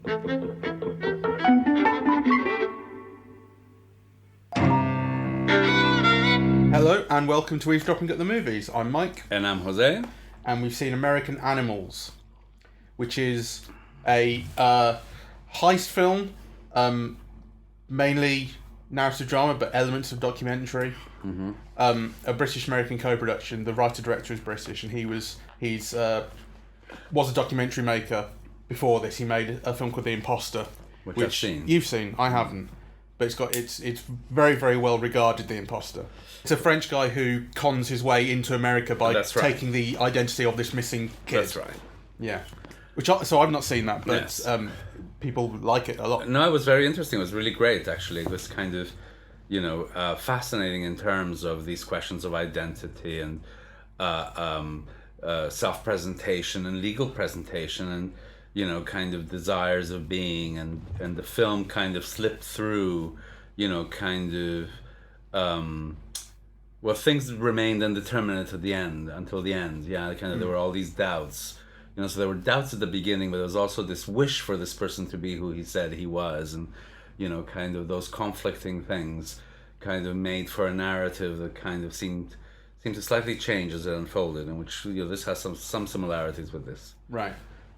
Hello and welcome to Eavesdropping at the Movies. I'm Mike. And I'm José. And we've seen American Animals, which is a heist film, mainly narrative drama, but elements of documentary. Mm-hmm. A British-American co-production. The writer-director is British, and was a documentary maker before this. He made a film called The Imposter, which I've seen. You've seen. I haven't. But it's very, very well regarded, The Imposter. It's a French guy who cons his way into America by taking the identity of this missing kid. That's right. Yeah. So I've not seen that, but yes. People like it a lot. No, it was very interesting. It was really great, actually. It was kind of, fascinating in terms of these questions of identity and self-presentation and legal presentation and, kind of desires of being. And the film kind of slipped through, things remained indeterminate until the end. Yeah, there were all these doubts. So there were doubts at the beginning, but there was also this wish for this person to be who he said he was, and those conflicting things kind of made for a narrative that kind of seemed to slightly change as it unfolded, in which this has some similarities with this. Right.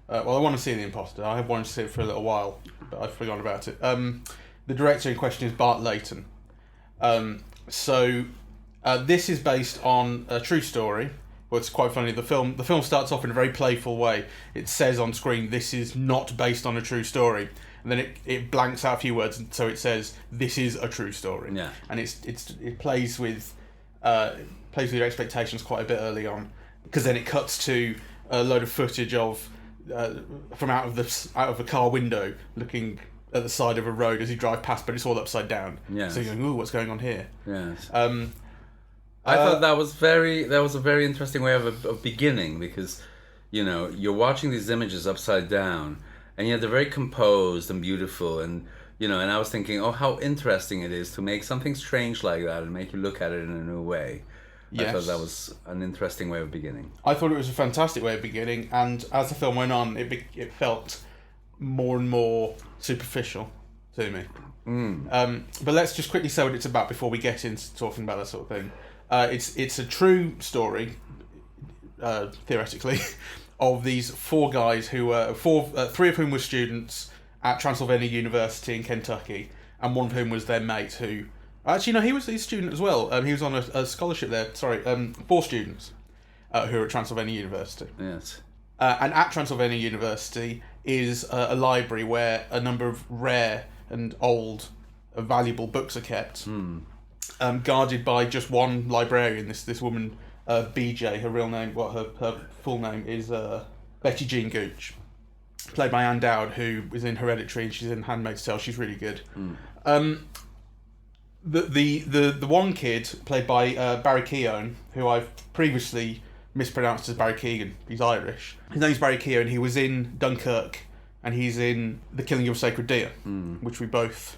Well, I want to see The Imposter. I have wanted to see it for a little while, but I've forgotten about it. The director in question is Bart Layton. This is based on a true story. Well, it's quite funny. The film starts off in a very playful way. It says on screen, "This is not based on a true story," and then it blanks out a few words, and so it says, "This is a true story." Yeah. And it plays with your expectations quite a bit early on, because then it cuts to a load of footage of from out of a car window, looking at the side of a road as you drive past, but it's all upside down. Yeah. So you're going, "Ooh, what's going on here?" Yes. I thought that was a very interesting way of beginning, because, you're watching these images upside down, and yet they're very composed and beautiful, and and I was thinking, oh, how interesting it is to make something strange like that and make you look at it in a new way. Yes. I thought that was an interesting way of beginning. I thought it was a fantastic way of beginning, and as the film went on, it felt more and more superficial to me. But let's just quickly say what it's about before we get into talking about that sort of thing. It's a true story, theoretically, of these four guys who were three of whom were students at Transylvania University in Kentucky, and one of whom was their mate who, actually no, he was a student as well. He was on a scholarship there. Four students who are at Transylvania University. Yes. And at Transylvania University is a library where a number of rare and old, valuable books are kept. Guarded by just one librarian, this woman, BJ. Her real name, her full name is Betty Jean Gooch, played by Ann Dowd, who is in Hereditary and she's in Handmaid's Tale. She's really good. The one kid, played by Barry Keoghan, who I've previously mispronounced as Barry Keoghan. He's Irish. His name's Barry Keoghan. He was in Dunkirk, and he's in The Killing of a Sacred Deer, which we both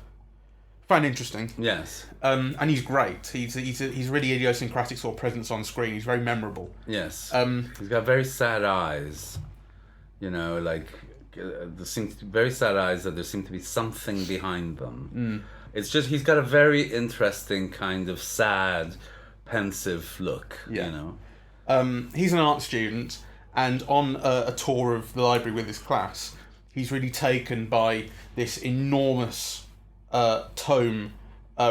find interesting. Yes. And he's great. He's really idiosyncratic sort of presence on screen. He's very memorable. Yes. He's got very sad eyes. There seems to be very sad eyes that there seems to be something behind them. It's just he's got a very interesting kind of sad, pensive look. Yeah. He's an art student, and on a tour of the library with his class, he's really taken by this enormous tome,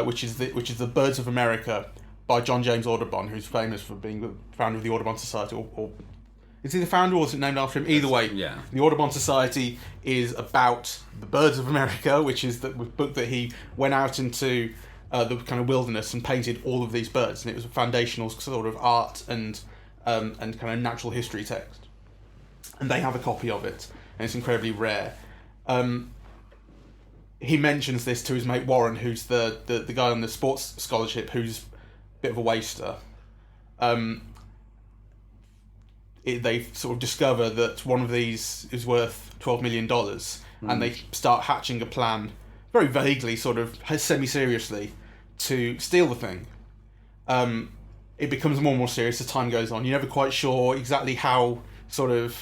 which is the Birds of America by John James Audubon, who's famous for being the founder of the Audubon Society, or is he the founder or is it named after him? Either way, yeah. The Audubon Society is about the Birds of America, which is the book that he went out into the kind of wilderness and painted all of these birds, and it was a foundational sort of art and kind of natural history text. And they have a copy of it, and it's incredibly rare. He mentions this to his mate Warren, who's the guy on the sports scholarship, who's a bit of a waster. They sort of discover that one of these is worth $12 million, and they start hatching a plan, very vaguely, sort of semi-seriously, to steal the thing. It becomes more and more serious as time goes on. You're never quite sure exactly how sort of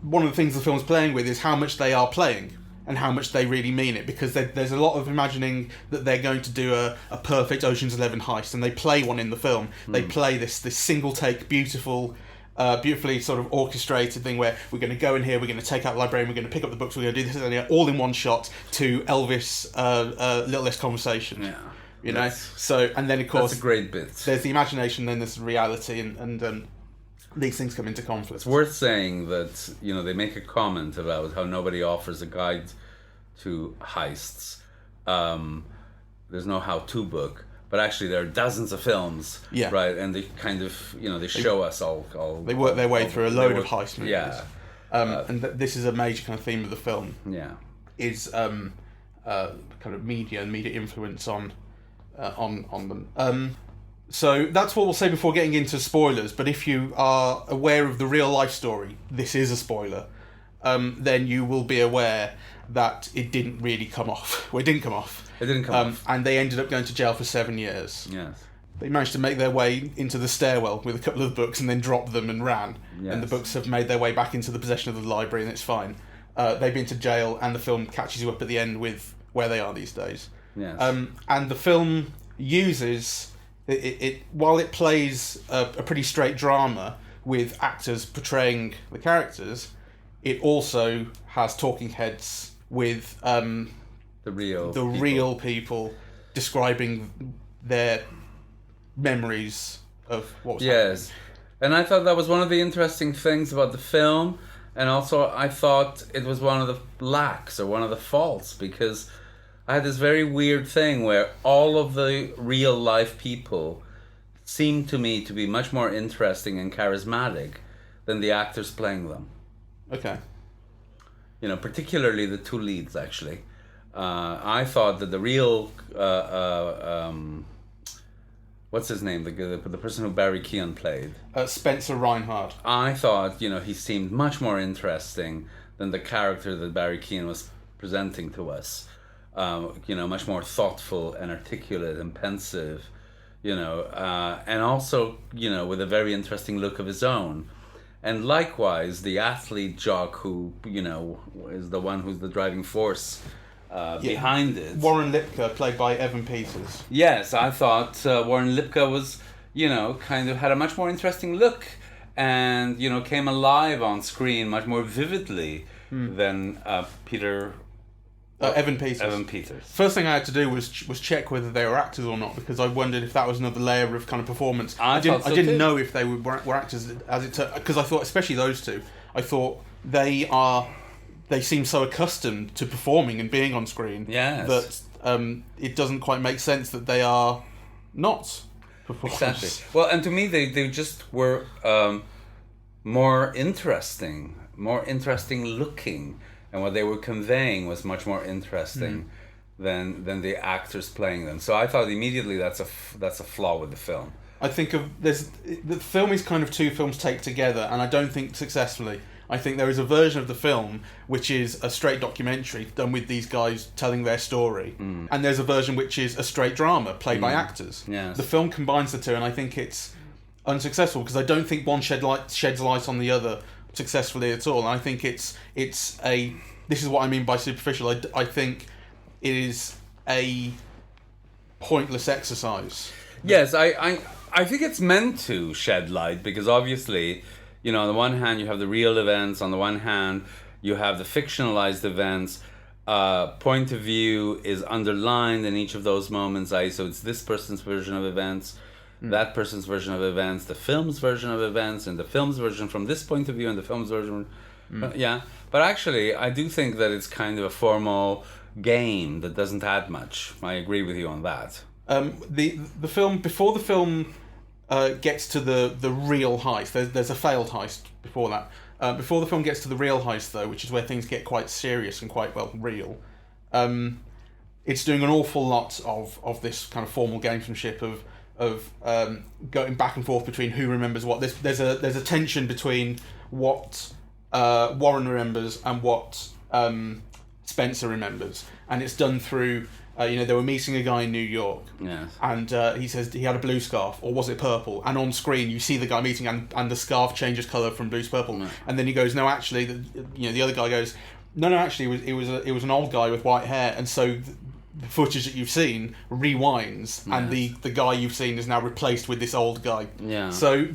one of the things the film's playing with is how much they are playing and how much they really mean it, because there's a lot of imagining that they're going to do a perfect Ocean's 11 heist, and they play one in the film. They play this single take, beautifully sort of orchestrated thing where we're going to go in here, we're going to take out the librarian, we're going to pick up the books, we're going to do this all in one shot to Elvis' Little Less Conversation. Yeah. You know? So, and then of course... That's a great bit. There's the imagination, then there's the reality, and these things come into conflict. It's worth saying that, you know, they make a comment about how nobody offers a guide to heists. There's no how-to book. But actually, there are dozens of films, right? And they kind of, you know, they show us all. They work their way through a load of heist movies. Yeah. And this is a major kind of theme of the film. Yeah. Is kind of media and media influence on them. So that's what we'll say before getting into spoilers. But if you are aware of the real life story, this is a spoiler. Then you will be aware that it didn't really come off. Well, it didn't come off. It didn't come off. And they ended up going to jail for 7 years. Yes. They managed to make their way into the stairwell with a couple of books and then dropped them and ran. Yes. And the books have made their way back into the possession of the library, and it's fine. They've been to jail, and the film catches you up at the end with where they are these days. Yes. And the film uses... It while it plays a pretty straight drama with actors portraying the characters, it also has talking heads with the real people describing their memories of what was happening. And I thought that was one of the interesting things about the film, and also I thought it was one of the lacks or one of the faults, because I had this very weird thing where all of the real life people seemed to me to be much more interesting and charismatic than the actors playing them. Okay. You know, particularly the two leads, actually. I thought that the real... what's his name? The person who Barry Keoghan played. Spencer Reinhardt. I thought, you know, he seemed much more interesting than the character that Barry Keoghan was presenting to us. You know, much more thoughtful and articulate and pensive, you know, and also, you know, with a very interesting look of his own. And likewise, the athlete jock who, you know, is the one who's the driving force behind it. Warren Lipka, played by Evan Peters. Yes, I thought Warren Lipka was, you know, kind of had a much more interesting look and, you know, came alive on screen much more vividly than Evan Peters. Evan Peters. First thing I had to do was check whether they were actors or not, because I wondered if that was another layer of kind of performance. I didn't know if they were actors, as it turned, because I thought, especially those two, I thought they seem so accustomed to performing and being on screen that it doesn't quite make sense that they are not performers. Exactly. Well, and to me, they just were more interesting looking. And what they were conveying was much more interesting than the actors playing them. So I thought immediately that's a flaw with the film. I think the film is kind of two films taken together, and I don't think successfully. I think there is a version of the film which is a straight documentary done with these guys telling their story, and there's a version which is a straight drama played by actors. Yes. The film combines the two, and I think it's unsuccessful because I don't think one sheds light on the other successfully at all. And I think this is what I mean by superficial. I think it is a pointless exercise. Yes, I think it's meant to shed light, because obviously, you know, on the one hand you have the real events, on the one hand you have the fictionalized events. Point of view is underlined in each of those moments, so it's this person's version of events, that person's version of events, the film's version of events, and the film's version from this point of view, and the film's version. But actually, I do think that it's kind of a formal game that doesn't add much. I agree with you on that. The film, before the film gets to the real heist, there's a failed heist before that. Before the film gets to the real heist, though, which is where things get quite serious and quite real, it's doing an awful lot of this kind of formal gamesmanship of going back and forth between who remembers what. There's a tension between what Warren remembers and what Spencer remembers, and it's done through They were meeting a guy in New York, Yes. and he says he had a blue scarf, or was it purple? And on screen, you see the guy meeting, and the scarf changes colour from blue to purple. Right. And then he goes, no, actually, the other guy goes, no, actually, it was an old guy with white hair, and so the footage that you've seen rewinds, and the guy you've seen is now replaced with this old guy. Yeah. So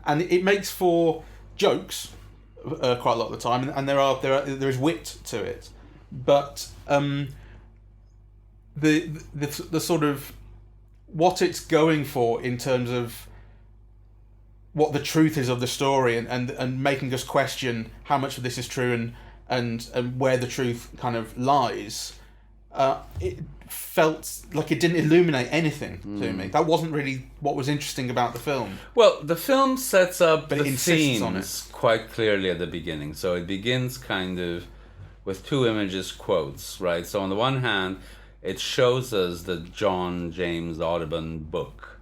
and it makes for jokes quite a lot of the time, and there is wit to it, but the sort of what it's going for in terms of what the truth is of the story, and making us question how much of this is true and where the truth kind of lies. It felt like it didn't illuminate anything to me. That wasn't really what was interesting about the film. Well, the film sets up But the it insists on themes quite clearly at the beginning. So it begins kind of with two images, quotes, right? So on the one hand, it shows us the John James Audubon book,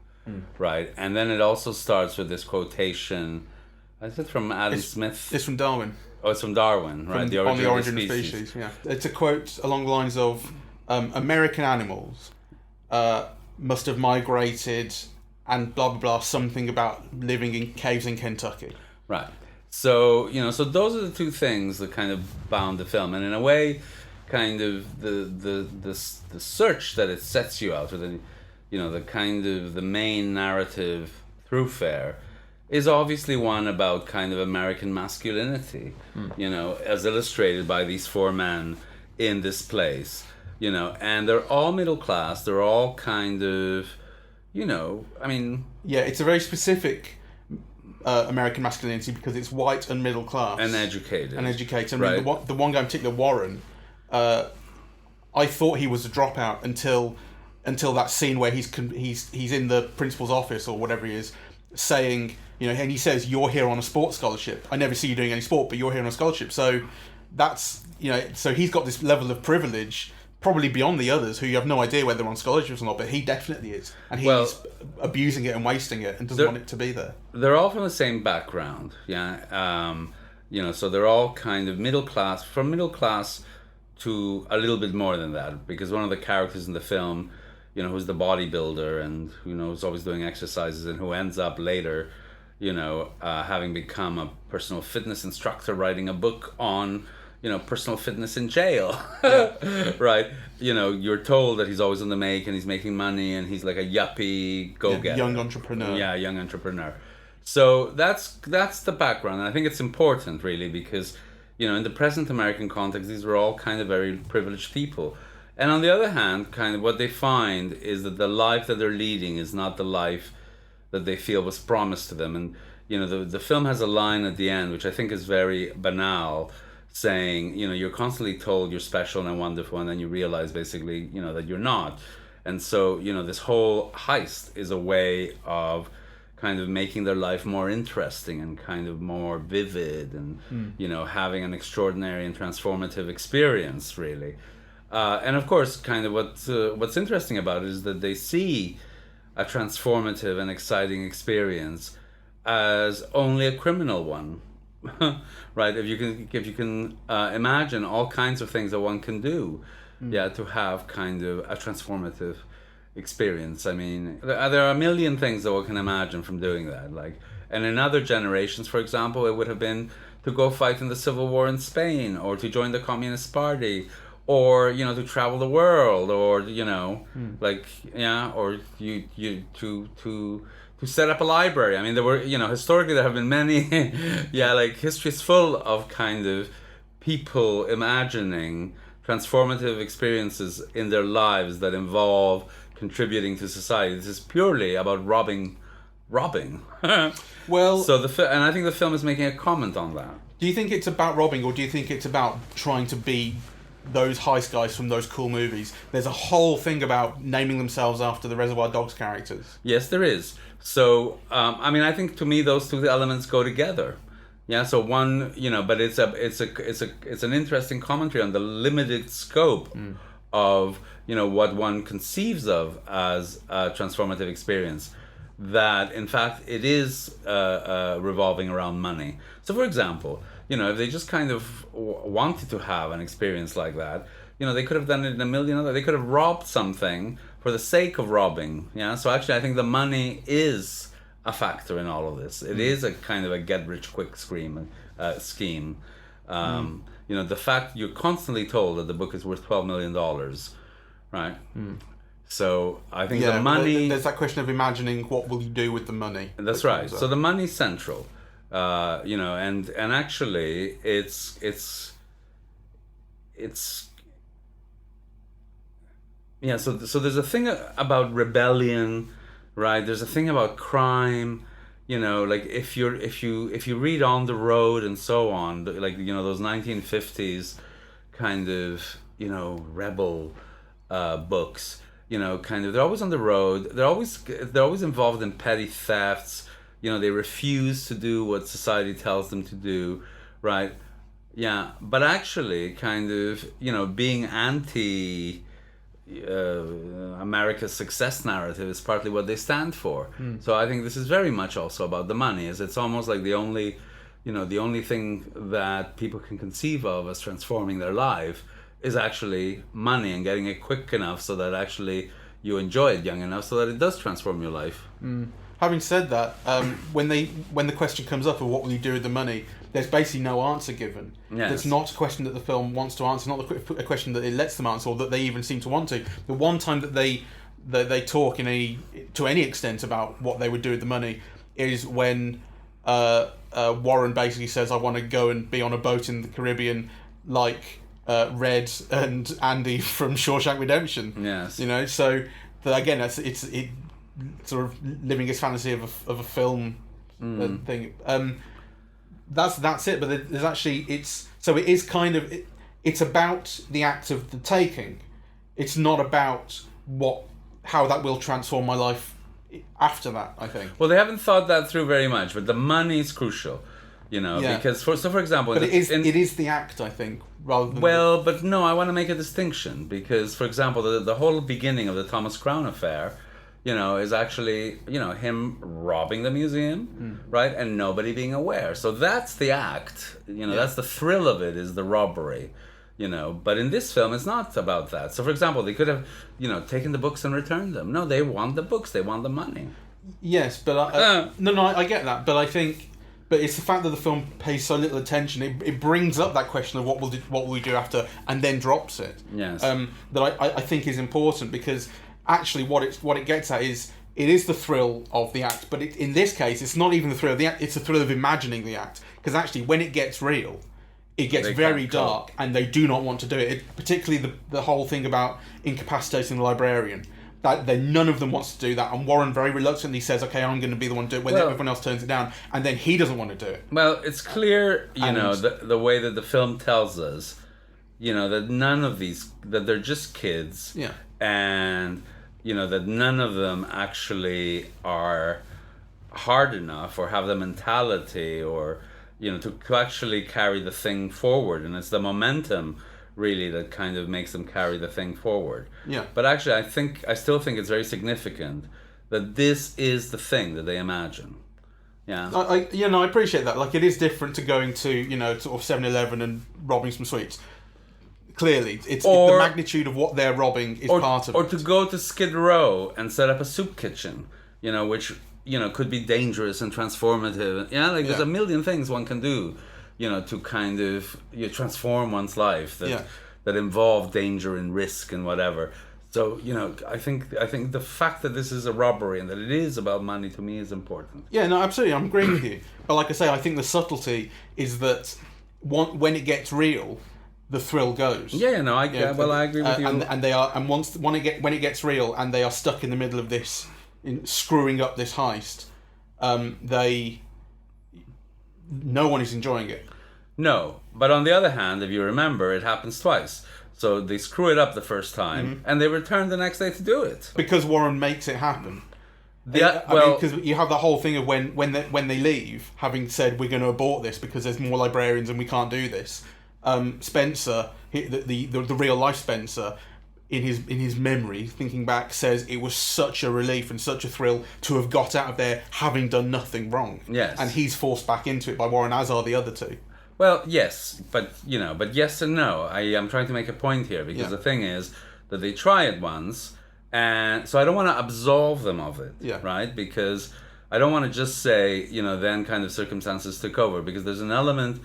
right? And then it also starts with this quotation. Is it from Adam Smith? It's from Darwin. Oh, it's from Darwin, right? The Origin of Species. Yeah, it's a quote along the lines of American animals must have migrated and blah blah blah, something about living in caves in Kentucky. Right. So so those are the two things that kind of bound the film, and in a way, kind of the search that it sets you out, or the kind of the main narrative thoroughfare, is obviously one about kind of American masculinity, as illustrated by these four men in this place, and they're all middle class. They're all kind of, I mean... Yeah, it's a very specific American masculinity because it's white and middle class. And educated. I mean, right. the one guy in particular, Warren, I thought he was a dropout until that scene where he's in the principal's office or whatever he is, saying... and he says, you're here on a sports scholarship. I never see you doing any sport, but you're here on a scholarship. So that's, so he's got this level of privilege, probably beyond the others, who you have no idea whether they're on scholarships or not, but he definitely is. And he's abusing it and wasting it and doesn't want it to be there. They're all from the same background, yeah. So they're all kind of middle class, from middle class to a little bit more than that, because one of the characters in the film, who's the bodybuilder and who's always doing exercises and who ends up later... having become a personal fitness instructor, writing a book on, personal fitness in jail, right? You're told that he's always on the make and he's making money and he's like a yuppie go-getter. Young entrepreneur. Yeah, young entrepreneur. So that's the background. And I think it's important, really, because, in the present American context, these were all kind of very privileged people. And on the other hand, kind of what they find is that the life that they're leading is not the life that they feel was promised to them. And the film has a line at the end which I think is very banal, saying you're constantly told you're special and wonderful, and then you realize basically that you're not. And so this whole heist is a way of kind of making their life more interesting and kind of more vivid and having an extraordinary and transformative experience, really. And of course, kind of what's interesting about it is that they see a transformative and exciting experience as only a criminal one, right? If you can imagine all kinds of things that one can do, to have kind of a transformative experience. I mean, there are a million things that one can imagine from doing that. And in other generations, for example, it would have been to go fight in the Civil War in Spain, or to join the Communist Party, or to travel the world, or or to set up a library. I mean, there were historically there have been many history is full of kind of people imagining transformative experiences in their lives that involve contributing to society. This is purely about robbing. Well, so and I think the film is making a comment on that. Do you think it's about robbing, or do you think it's about trying to be those heist guys from those cool movies? There's a whole thing about naming themselves after the Reservoir Dogs characters. Yes, there is. So, I think to me those two elements go together. Yeah. So one, but it's an interesting commentary on the limited scope of what one conceives of as a transformative experience. That in fact it is revolving around money. So, for example, if they just kind of wanted to have an experience like that, they could have done it in a million other. They could have robbed something for the sake of robbing. Yeah. So actually, I think the money is a factor in all of this. It is a kind of a get-rich-quick scheme. The fact you're constantly told that the book is worth $12 million, right? So I think the money. There's that question of imagining what will you do with the money. That's right. So the money's central, and actually it's yeah. So there's a thing about rebellion, right? There's a thing about crime. Like if you read On the Road and so on, like those 1950s kind of rebel books. They're always on the road. They're always involved in petty thefts. They refuse to do what society tells them to do, right? Yeah, but actually, being anti America's success narrative is partly what they stand for. So I think this is very much also about the money. It's almost like the only thing that people can conceive of as transforming their life is actually money, and getting it quick enough so that actually you enjoy it young enough so that it does transform your life. Having said that, when the question comes up of what will you do with the money, there's basically no answer given. Yes. It's not a question that the film wants to answer, not a question that it lets them answer, or that they even seem to want to. The one time that they talk to any extent about what they would do with the money is when Warren basically says, "I want to go and be on a boat in the Caribbean like Red and Andy from Shawshank Redemption." Yes. So again, it's sort of living his fantasy of a film thing. That's it. But there's actually it's about the act of the taking. It's not about how that will transform my life after that, I think. Well, they haven't thought that through very much, but the money is crucial. Because for example, but it is the act, I think, rather than. Well, but no, I want to make a distinction because, for example, the whole beginning of the Thomas Crown affair, is actually him robbing the museum, right, and nobody being aware. So that's the act. That's the thrill of it, is the robbery. But in this film, it's not about that. So, for example, they could have, taken the books and returned them. No, they want the books. They want the money. Yes, but I get that. But I think. But it's the fact that the film pays so little attention. It brings up that question of what will we do after, and then drops it. Yes. That I think is important, because actually what it gets at is it is the thrill of the act. But in this case, it's not even the thrill of the act. It's the thrill of imagining the act. Because actually, when it gets real, it gets very dark, and they do not want to do it. Particularly the whole thing about incapacitating the librarian. None of them wants to do that, and Warren very reluctantly says, "Okay, I'm going to be the one to do it," when everyone else turns it down, and then he doesn't want to do it. Well, it's clear, the way that the film tells us, that none of these, that they're just kids, and that none of them actually are hard enough or have the mentality or to actually carry the thing forward, and it's the momentum really that kind of makes them carry the thing forward. Yeah. But actually, I still think it's very significant that this is the thing that they imagine. Yeah. I appreciate that. Like, it is different to going to, sort of 7-Eleven and robbing some sweets. Clearly, it's the magnitude of what they're robbing is part of it. Or to go to Skid Row and set up a soup kitchen, which, could be dangerous and transformative. There's a million things one can do. To kind of transform one's life that involve danger and risk and whatever. So I think the fact that this is a robbery and that it is about money, to me, is important. Yeah, no, absolutely, I'm agreeing with you. But like I say, I think the subtlety is that when it gets real, the thrill goes. Yeah, no, I agree with you. And they are, and when it gets real, and they are stuck in the middle of this, screwing up this heist, no one is enjoying it. No, but on the other hand, if you remember, it happens twice. So they screw it up the first time, and they return the next day to do it. Because Warren makes it happen. Because you have the whole thing of when they leave, having said we're going to abort this because there's more librarians and we can't do this. Spencer, the real life Spencer, in his memory, thinking back, says it was such a relief and such a thrill to have got out of there having done nothing wrong. Yes. And he's forced back into it by Warren, as are the other two. Well, yes, but yes and no. I'm trying to make a point here because the thing is that they try it once, and so I don't want to absolve them of it, right? Because I don't want to just say, then kind of circumstances took over, because there's an element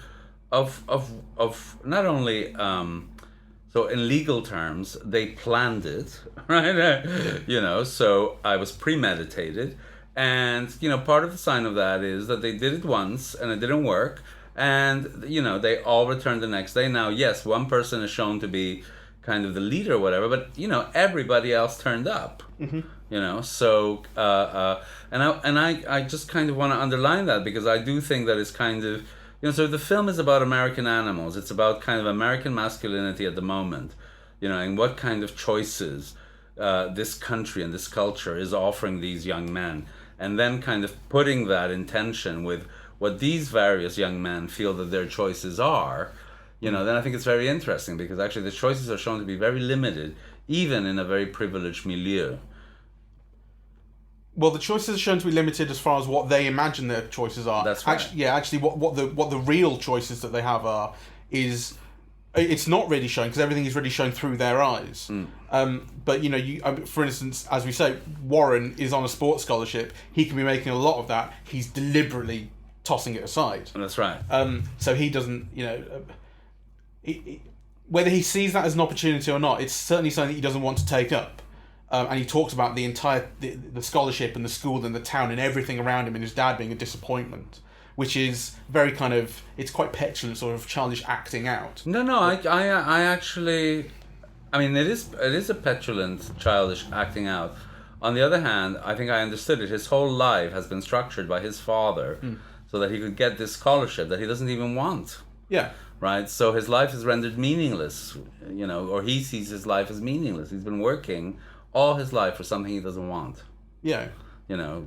of not only so in legal terms they planned it, right? So I was premeditated, and part of the sign of that is that they did it once and it didn't work. And, they all returned the next day. Now, yes, one person is shown to be kind of the leader or whatever, but, everybody else turned up, So, and I just kind of want to underline that, because I do think that it's kind of, so the film is about American animals. It's about kind of American masculinity at the moment, and what kind of choices this country and this culture is offering these young men. And then kind of putting that in tension with what these various young men feel that their choices are, then I think it's very interesting, because actually the choices are shown to be very limited, even in a very privileged milieu. Well, the choices are shown to be limited as far as what they imagine their choices are. That's right. Actually, what the real choices that they have are, is it's not really shown, because everything is really shown through their eyes. But for instance, as we say, Warren is on a sports scholarship. He can be making a lot of that. He's deliberately tossing it aside. That's right. So he doesn't, whether he sees that as an opportunity or not, it's certainly something that he doesn't want to take up. And he talks about the entire the scholarship and the school and the town and everything around him, and his dad being a disappointment, which is very kind of, it's quite petulant, sort of childish acting out. No, I actually, it is a petulant, childish acting out. On the other hand, I think I understood it. His whole life has been structured by his father, so that he could get this scholarship that he doesn't even want. Yeah. Right? So his life is rendered meaningless, or he sees his life as meaningless. He's been working all his life for something he doesn't want. Yeah.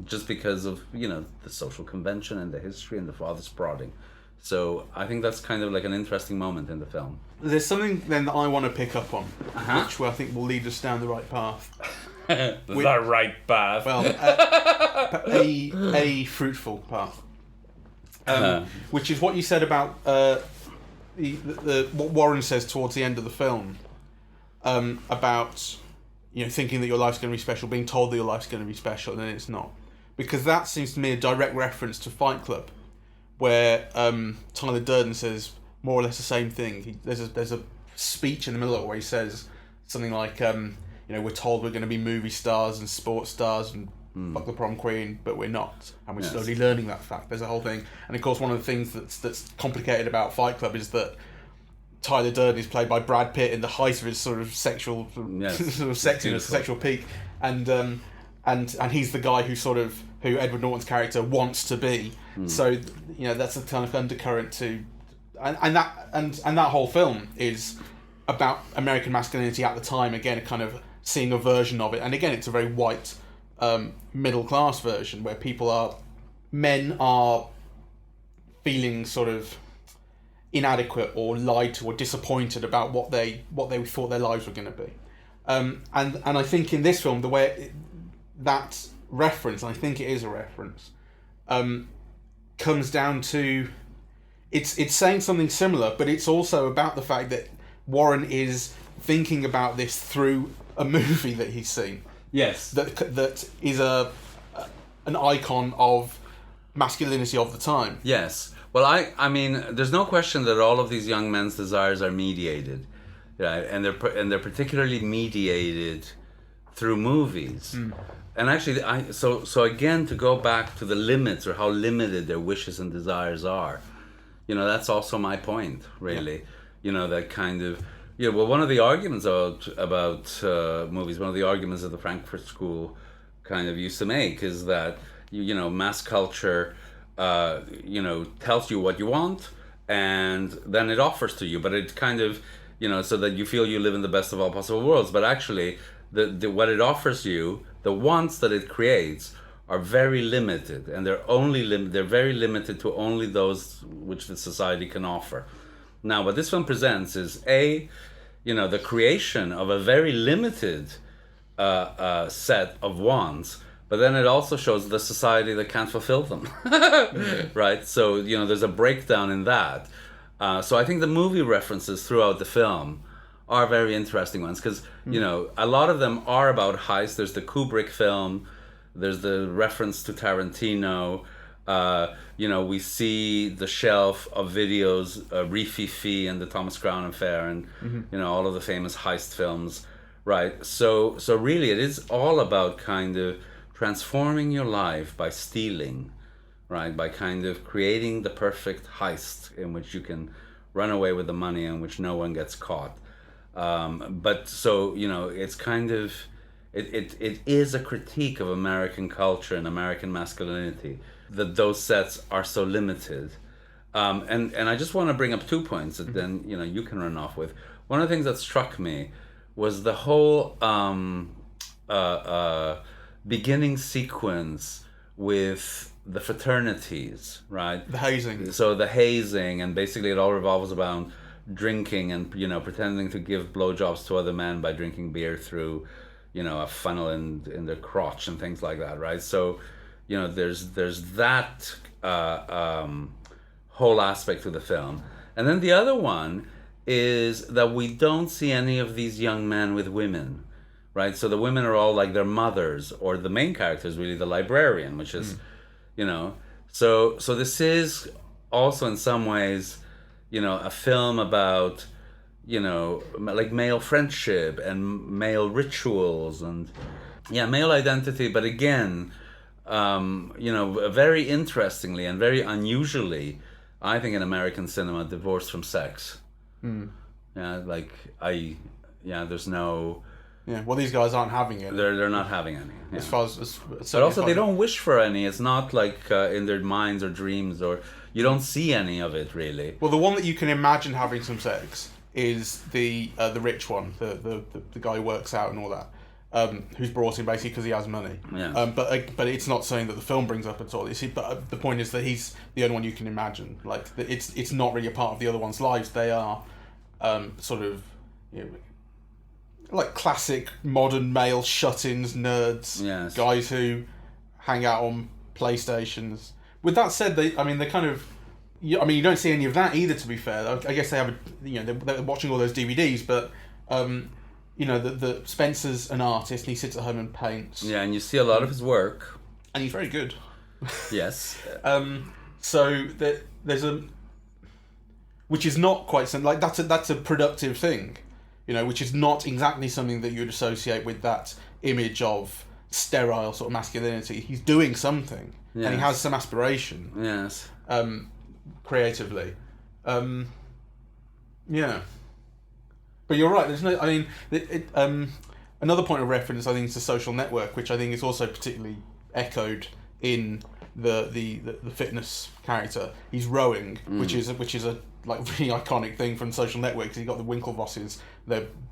Just because of, the social convention and the history and the father's prodding. So I think that's kind of like an interesting moment in the film. There's something then that I want to pick up on, which I think will lead us down the right path. The right path. Well, a fruitful path. Which is what you said about what Warren says towards the end of the film, about thinking that your life's going to be special, being told that your life's going to be special, and then it's not, because that seems to me a direct reference to Fight Club, where Tyler Durden says more or less the same thing. There's a speech in the middle of it where he says something like, we're told we're going to be movie stars and sports stars and fuck the prom queen, but we're not, and we're slowly learning that fact. There's a whole thing, and of course one of the things that's complicated about Fight Club is that Tyler Durden is played by Brad Pitt in the height of his sort of sexual sort of sexiness, sexual peak, and he's the guy who Edward Norton's character wants to be. So that's a kind of undercurrent to, and that whole film is about American masculinity at the time. Again, kind of seeing a version of it, and again, it's a very white middle class version where men are feeling sort of inadequate or lied to or disappointed about what they thought their lives were going to be, and I think in this film the way that reference, and I think it is a reference, comes down to it's saying something similar, but it's also about the fact that Warren is thinking about this through a movie that he's seen. Yes, that is an icon of masculinity of the time. Yes. Well, I mean, there's no question that all of these young men's desires are mediated, right? And they're particularly mediated through movies. And actually, so again, to go back to the limits or how limited their wishes and desires are, that's also my point, really. That kind of, well, one of the arguments about movies, one of the arguments that the Frankfurt School kind of used to make is that mass culture tells you what you want, and then it offers to you, but it kind of, so that you feel you live in the best of all possible worlds. But actually, the what it offers you, the wants that it creates, are very limited, and they're very limited to only those which the society can offer. Now, what this film presents is the creation of a very limited set of wants. But then it also shows the society that can't fulfill them, right? So, there's a breakdown in that. So I think the movie references throughout the film are very interesting ones, because you know, a lot of them are about heist. There's the Kubrick film, there's the reference to Tarantino. You know, we see the shelf of videos, Rififi and the Thomas Crown Affair, and you know, all of the famous heist films, right? So really, it is all about kind of transforming your life by stealing, right? By kind of creating the perfect heist in which you can run away with the money and which no one gets caught. But so, you know, it's kind of, it is a critique of American culture and American masculinity, that those sets are so limited. And I just want to bring up 2 points that then, you know, you can run off with. One of the things that struck me was the whole beginning sequence with the fraternities, right? The hazing. So the hazing, and basically it all revolves around drinking and, you know, pretending to give blowjobs to other men by drinking beer through, you know, a funnel in their crotch and things like that, right? So, you know, there's that whole aspect to the film. And then the other one is that we don't see any of these young men with women, right? So the women are all like their mothers, or the main character is really the librarian, which is, you know, so this is also in some ways, you know, a film about, you know, like male friendship and male rituals and, yeah, male identity. But again, you know, very interestingly and very unusually, I think in American cinema, divorce from sex. Yeah, like there's no. Yeah, well, these guys aren't having it. They're not having any. Yeah. As far as but also, they don't wish for any. It's not like in their minds or dreams, or you don't see any of it really. Well, the one that you can imagine having some sex is the rich one, the guy who works out and all that, who's brought in basically because he has money. Yeah. But it's not something that the film brings up at all. You see, but the point is that he's the only one you can imagine. Like it's not really a part of the other one's lives. They are sort of, you know, like classic modern male shut-ins, nerds, yes, guys who hang out on PlayStations. With that said, they kind of, you don't see any of that either. To be fair, I guess they have they're watching all those DVDs, but you know, the Spencer's an artist and he sits at home and paints. Yeah, and you see a lot of his work, and he's very good. Yes. So there's a, which is not quite something like that's a productive thing. You know, which is not exactly something that you'd associate with that image of sterile sort of masculinity. He's doing something, yes, and he has some aspiration. Yes. Creatively. Yeah. But you're right. There's no. I mean, another point of reference, I think, is The Social Network, which I think is also particularly echoed in the fitness character. He's rowing, which is a like really iconic thing from Social Network, because you've got the Winklevosses,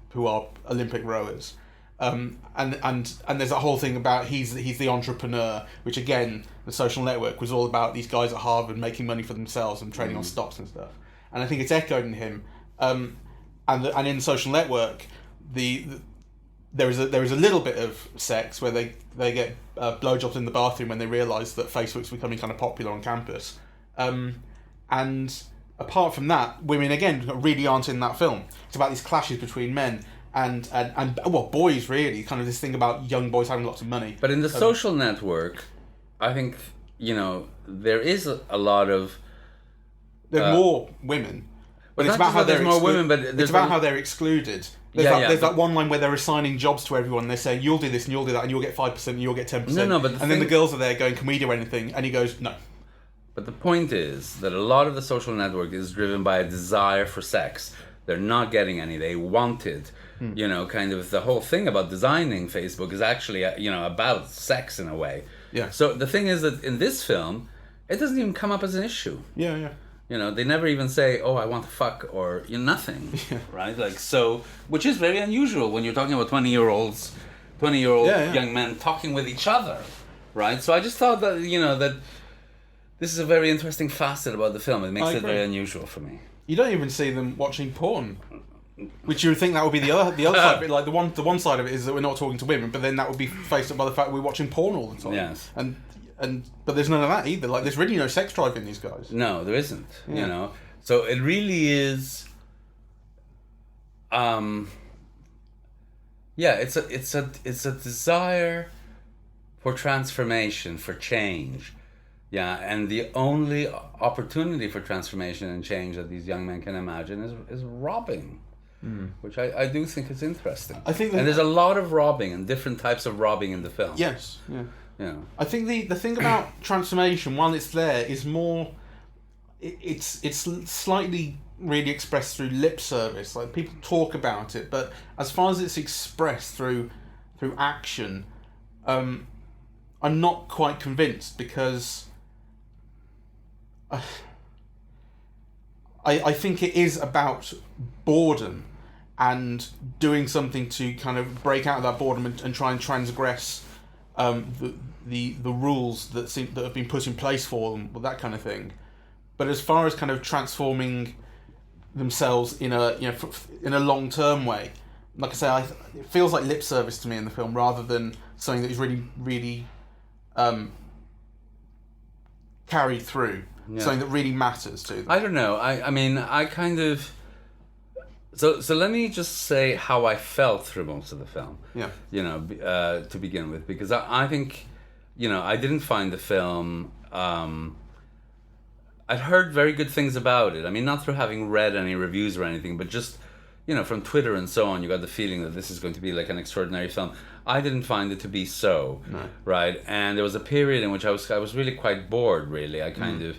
who are Olympic rowers, and there's that whole thing about he's the entrepreneur, which again, The Social Network was all about these guys at Harvard making money for themselves and trading on stocks and stuff, and I think it's echoed in him, and in Social Network, there is a little bit of sex where they get blowjobs in the bathroom when they realise that Facebook's becoming kind of popular on campus, and apart from that, women again really aren't in that film. It's about these clashes between men and well, boys really, kind of this thing about young boys having lots of money. But in The Social Network, I think, you know, there is a lot of there are more women. But it's about how there's more women, but it's about how they're excluded. There's that one line where they're assigning jobs to everyone. They're saying, you'll do this and you'll do that and you'll get 5% and you'll get 10%. No, but then the girls are there going, can we do anything? And he goes, no. But the point is that a lot of The Social Network is driven by a desire for sex. They're not getting any. They want it. You know, kind of the whole thing about designing Facebook is actually, you know, about sex in a way. Yeah. So the thing is that in this film, it doesn't even come up as an issue. Yeah, yeah. You know, they never even say, oh, I want to fuck, or, you know, nothing. Yeah. Right? Like, so, which is very unusual when you're talking about 20-year-old young men talking with each other. Right? So I just thought that, you know, that this is a very interesting facet about the film. It makes it very unusual for me. You don't even see them watching porn, which you would think that would be the other side of it. Like the one side of it is that we're not talking to women, but then that would be faced up by the fact that we're watching porn all the time. Yes. But there's none of that either. Like there's really no sex drive in these guys. No, there isn't. Yeah. You know. So it really is. It's a desire for transformation, for change. Yeah, and the only opportunity for transformation and change that these young men can imagine is robbing, which I do think is interesting. I think and there's a lot of robbing and different types of robbing in the film. Yes, yeah. Yeah. I think the thing about transformation, while it's there, is more. It's slightly really expressed through lip service. Like, people talk about it, but as far as it's expressed through action, I'm not quite convinced, because I think it is about boredom and doing something to kind of break out of that boredom and try and transgress the rules that have been put in place for them, that kind of thing. But as far as kind of transforming themselves in a long term way, like I say, it feels like lip service to me in the film rather than something that is really, really carried through. Yeah. Something that really matters to them. I don't know. I mean, I kind of. So let me just say how I felt through most of the film. Yeah. To begin with, because I think, I didn't find the film. I'd heard very good things about it. I mean, not through having read any reviews or anything, but just, from Twitter and so on, you got the feeling that this is going to be like an extraordinary film. I didn't find it to be so, no. Right? And there was a period in which I was really quite bored. Really, I kind of,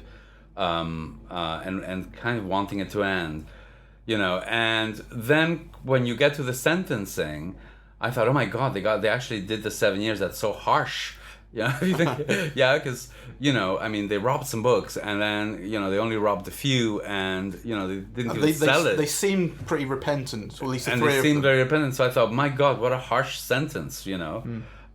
and kind of wanting it to end, And then when you get to the sentencing, I thought, oh my God, they actually did the 7 years. That's so harsh. Yeah, you think, yeah, because I mean, they robbed some books, and then they only robbed a few, and they didn't even sell it. They seemed pretty repentant, or at least and they seemed very repentant. So I thought, my God, what a harsh sentence,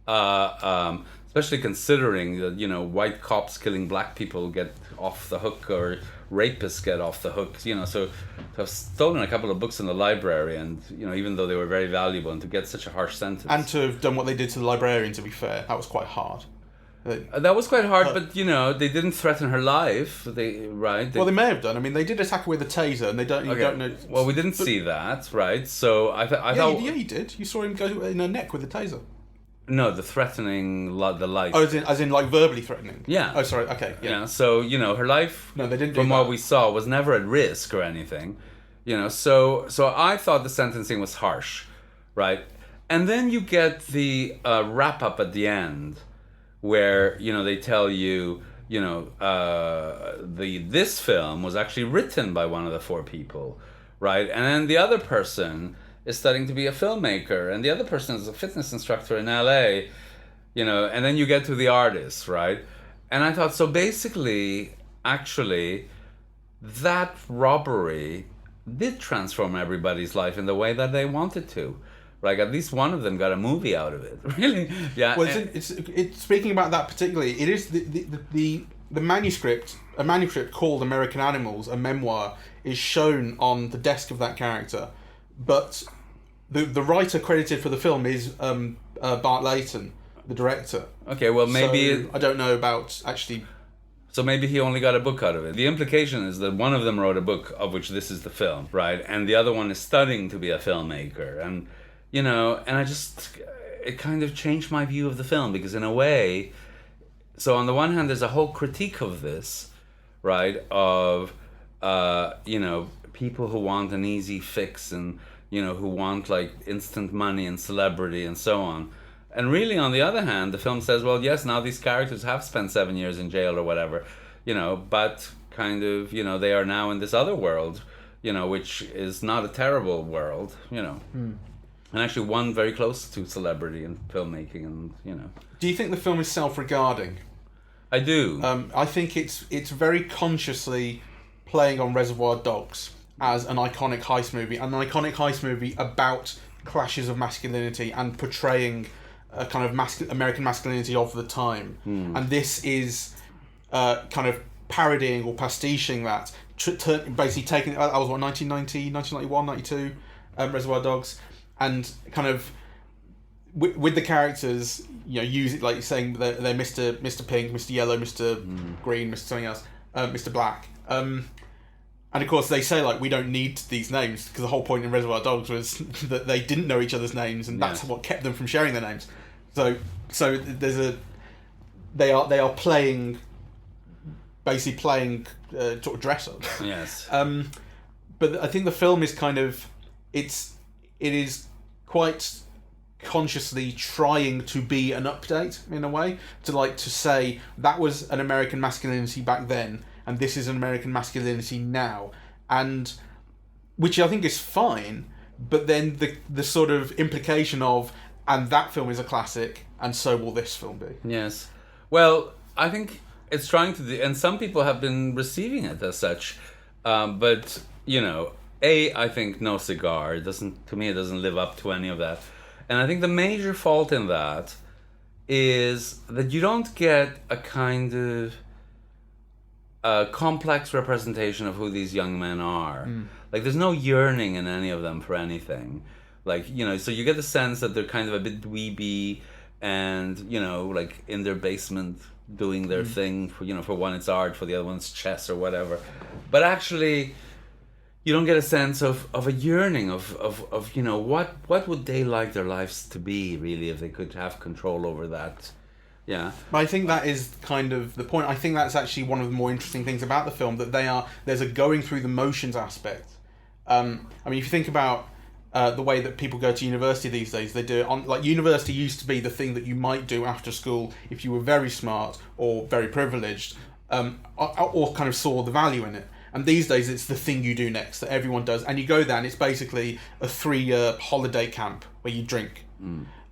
especially considering that white cops killing black people get off the hook, or rapists get off the hook. So to have stolen a couple of books in the library, and even though they were very valuable, and to get such a harsh sentence, and to have done what they did to the librarian, to be fair, that was quite hard. That was quite hard, but they didn't threaten her life. Well, they may have done. I mean, they did attack her with a taser, and they don't. You don't know. Well, we didn't see that, right? So I thought. Yeah, you did. You saw him go in her neck with a taser. No, the threatening, the life. Oh, as in like verbally threatening. Yeah. Oh, sorry. Okay. Yeah. So her life. No, they didn't. From what we saw, was never at risk or anything. So I thought the sentencing was harsh, right? And then you get the wrap up at the end, where they tell you, this film was actually written by one of the four people, right? And then the other person is studying to be a filmmaker, and the other person is a fitness instructor in LA, and then you get to the artist, right? And I thought, so basically, actually, that robbery did transform everybody's life in the way that they wanted to. Like, at least one of them got a movie out of it. Really? Yeah. Well, it's speaking about that particularly, it is the manuscript, a manuscript called American Animals, a memoir, is shown on the desk of that character. But the writer credited for the film is Bart Layton, the director. Okay, well, maybe... So I don't know about actually... So maybe he only got a book out of it. The implication is that one of them wrote a book, of which this is the film, right? And the other one is studying to be a filmmaker. And... and it kind of changed my view of the film, because in a way, so on the one hand, there's a whole critique of this, right? Of, people who want an easy fix, and, who want like instant money and celebrity and so on. And really, on the other hand, the film says, well, yes, now these characters have spent 7 years in jail or whatever, but kind of, they are now in this other world, which is not a terrible world, And actually one very close to celebrity and filmmaking, and Do you think the film is self-regarding? I do. I think it's very consciously playing on Reservoir Dogs as an iconic heist movie, and an iconic heist movie about clashes of masculinity and portraying a kind of American masculinity of the time. And this is kind of parodying or pastiching that, basically taking... I was, 1990, 1991, 92, Reservoir Dogs... And kind of with the characters, use it like you're saying they're Mr. Pink, Mr. Yellow, Mr. Green, Mr. something else, Mr. Black. And of course, they say like we don't need these names because the whole point in Reservoir Dogs was that they didn't know each other's names, and that's what kept them from sharing their names. So they are playing, basically playing sort of dress up. Yes. But I think the film is kind of it is quite consciously trying to be an update in a way, to say that was an American masculinity back then and this is an American masculinity now, and which I think is fine, but then the sort of implication of, and that film is a classic and so will this film be. Yes. Well, I think it's trying to do, and some people have been receiving it as such, but I think No Cigar, it doesn't live up to any of that. And I think the major fault in that is that you don't get a kind of complex representation of who these young men are. Like, there's no yearning in any of them for anything. Like, so you get the sense that they're kind of a bit dweeby and, like in their basement doing their thing. For one it's art, for the other one it's chess or whatever. But actually, you don't get a sense of a yearning of what would they like their lives to be, really, if they could have control over that. Yeah. I think that is kind of the point. I think that's actually one of the more interesting things about the film, that there's a going through the motions aspect. I mean, if you think about the way that people go to university these days, they do it on, like, university used to be the thing that you might do after school if you were very smart or very privileged, or kind of saw the value in it. And these days it's the thing you do next that everyone does, and you go there and it's basically a 3-year holiday camp where you drink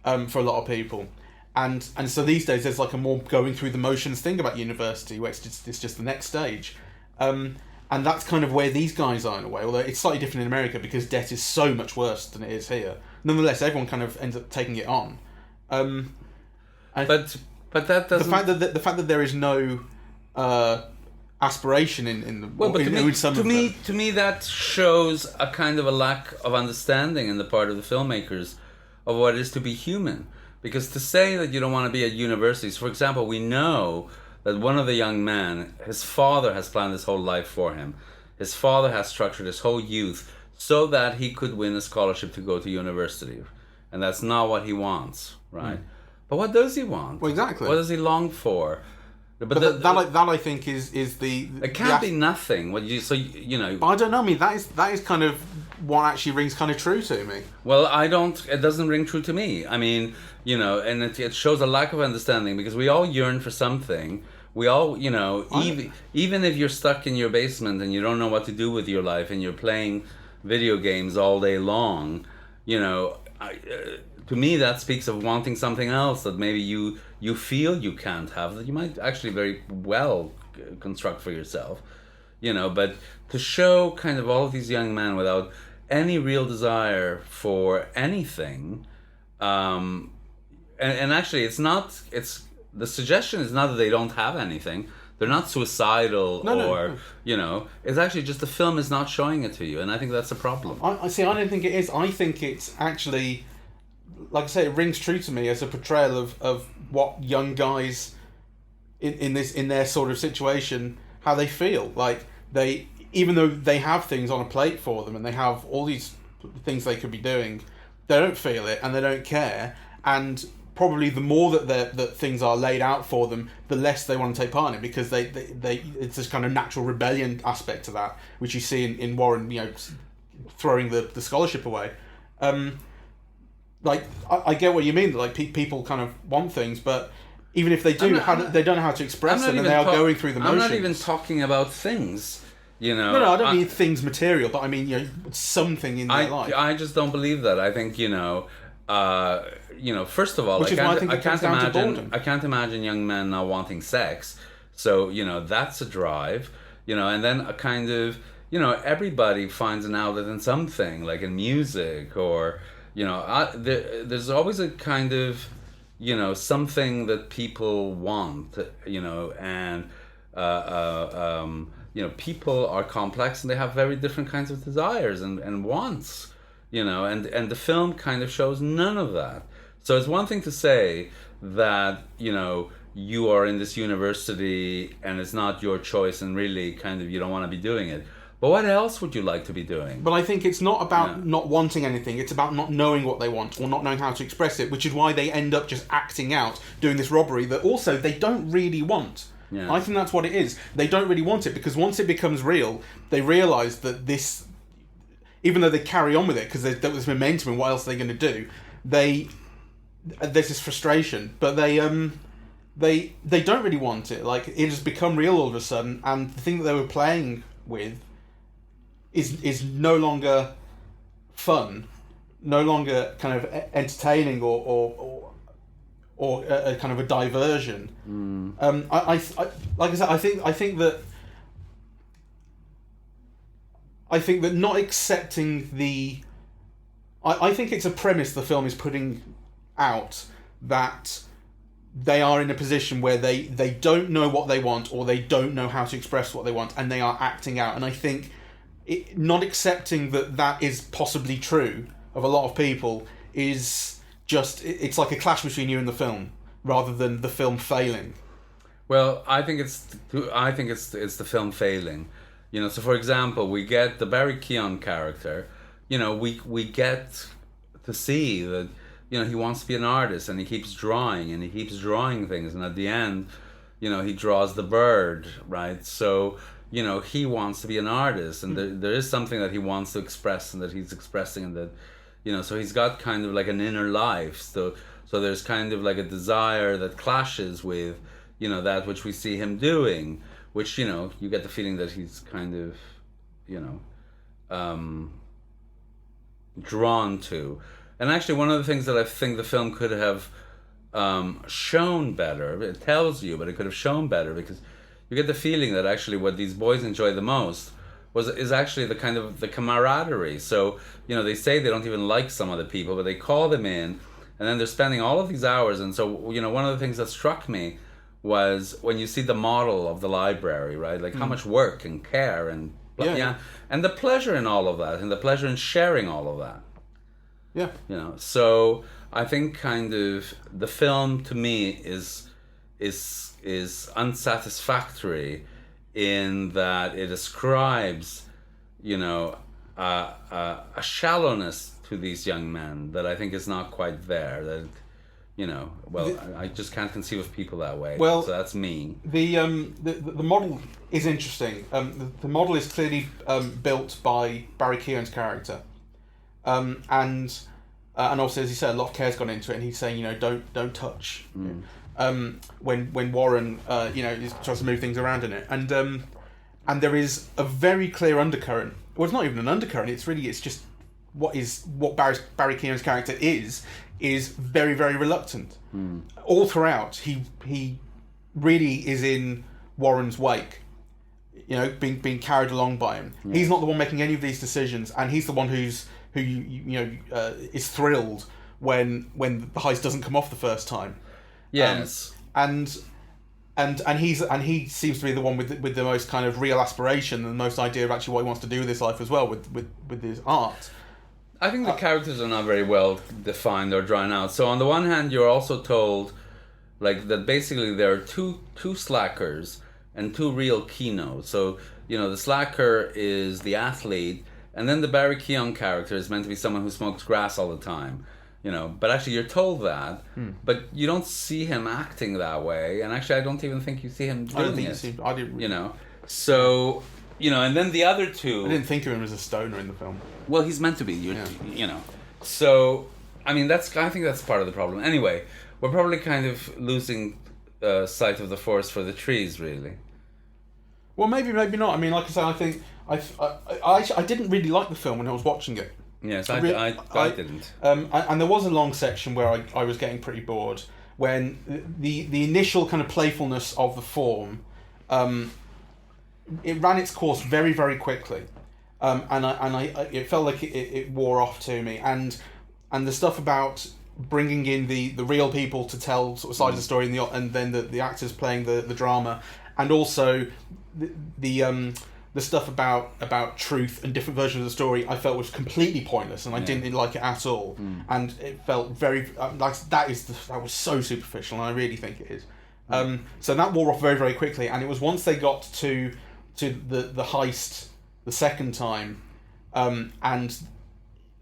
for a lot of people. And so these days there's like a more going through the motions thing about university, where it's just the next stage. And that's kind of where these guys are in a way, although it's slightly different in America because debt is so much worse than it is here. Nonetheless, everyone kind of ends up taking it on. But that doesn't... The fact that there is no aspiration in the... Well, but to me that shows a kind of a lack of understanding in the part of the filmmakers of what it is to be human. Because to say that you don't want to be at universities, for example, we know that one of the young men, his father has planned his whole life for him. His father has structured his whole youth so that he could win a scholarship to go to university. And that's not what he wants, right? But what does he want? Well, exactly. What does he long for? But that I think is the... It can't be nothing. But I don't know. I mean, that is kind of what actually rings kind of true to me. Well, it doesn't ring true to me. I mean, and it shows a lack of understanding, because we all yearn for something. We all, even if you're stuck in your basement and you don't know what to do with your life and you're playing video games all day long, to me that speaks of wanting something else that maybe you feel you can't have, that you might actually very well construct for yourself, but to show kind of all of these young men without any real desire for anything, and actually it's the suggestion is not that they don't have anything. They're not suicidal it's actually just the film is not showing it to you, and I think that's a problem. I don't think it is. I think it's actually, like I say, it rings true to me as a portrayal of what young guys in their sort of situation, how they feel. Like, even though they have things on a plate for them and they have all these things they could be doing, they don't feel it and they don't care. And probably the more that things are laid out for them, the less they want to take part in it, because they it's this kind of natural rebellion aspect to that, which you see in Warren, throwing the scholarship away. Like, I get what you mean. Like, people kind of want things, but even if they do, they don't know how to express them, and they are going through the motions. I'm not even talking about things. No, I don't mean things material, but I mean something in their life. I just don't believe that. I think first of all, I can't imagine young men not wanting sex. So that's a drive. And then a kind of everybody finds an outlet in something, like in music, or there's always a kind of something that people want. And people are complex and they have very different kinds of desires and wants. And the film kind of shows none of that. So it's one thing to say that, you are in this university and it's not your choice and really kind of you don't want to be doing it. But what else would you like to be doing? But I think it's not about not wanting anything. It's about not knowing what they want or not knowing how to express it, which is why they end up just acting out, doing this robbery that also they don't really want. Yeah. I think that's what it is. They don't really want it because once it becomes real, they realise that this, even though they carry on with it because there's this momentum and what else are they going to do, there's this frustration, but they don't really want it. Like, it has become real all of a sudden, and the thing that they were playing with is no longer fun, no longer kind of entertaining or a kind of a diversion. I like I said, I think that not accepting the, I think it's a premise the film is putting out that they are in a position where they don't know what they want or they don't know how to express what they want and they are acting out. And I think not accepting that is possibly true of a lot of people is just, it's like a clash between you and the film rather than the film failing. Well, I think it's the film failing. You know, so for example, we get the Barry Keoghan character, you know, we get to see that, you know, he wants to be an artist and he keeps drawing things, and at the end, you know, he draws the bird, right? So, you know, he wants to be an artist, and there is something that he wants to express and that he's expressing, and that, you know, so he's got kind of like an inner life. So there's kind of like a desire that clashes with, you know, that which we see him doing, which, you know, you get the feeling that he's kind of, you know, drawn to. And actually, one of the things that I think the film could have shown better, it tells you, but it could have shown better, because you get the feeling that actually what these boys enjoy the most is actually the kind of the camaraderie. So, you know, they say they don't even like some other people, but they call them in, and then they're spending all of these hours. And so, you know, one of the things that struck me was when you see the model of the library, right? Like how much work and care and and the pleasure in all of that, and the pleasure in sharing all of that. Yeah. You know, so I think kind of the film to me is unsatisfactory in that it ascribes, you know, a shallowness to these young men that I think is not quite there. That, you know, well, I just can't conceive of people that way. Well, so that's me. The model is interesting. The model is clearly built by Barry Keoghan's character. And also, as he said, a lot of care's gone into it, and he's saying, you know, don't touch. When Warren, you know, tries to move things around in it, and there is a very clear undercurrent. Well, it's not even an undercurrent. It's just what Barry Keoghan's character is very, very reluctant. All throughout, he really is in Warren's wake. You know, being carried along by him. Yeah. He's not the one making any of these decisions, and he's the one who is thrilled when the heist doesn't come off the first time. Yes. And he seems to be the one with the most kind of real aspiration and the most idea of actually what he wants to do with his life as well, with his art. I think the characters are not very well defined or drawn out. So on the one hand, you're also told, like, that basically there are two slackers and two real keynotes. So, you know, the slacker is the athlete, and then the Barry Keoghan character is meant to be someone who smokes grass all the time. You know, but actually you're told that, but you don't see him acting that way, and actually I don't even think you see him doing it. I didn't. You know, so, you know, and then the other two. I didn't think of him as a stoner in the film. Well, he's meant to be. You know, so I mean I think that's part of the problem. Anyway, we're probably kind of losing sight of the forest for the trees, really. Well, maybe not. I mean, like I said, I think I didn't really like the film when I was watching it. Yes, I didn't. And there was a long section where I was getting pretty bored when the initial kind of playfulness of the form, it ran its course very, very quickly, and it felt like it wore off to me, and the stuff about bringing in the real people to tell sort of sides of the story, and then the actors playing the drama, and also the stuff about truth and different versions of the story, I felt was completely pointless, and I didn't like it at all. And it felt very like that was so superficial, and I really think it is. So that wore off very, very quickly, and it was once they got to the heist the second time, and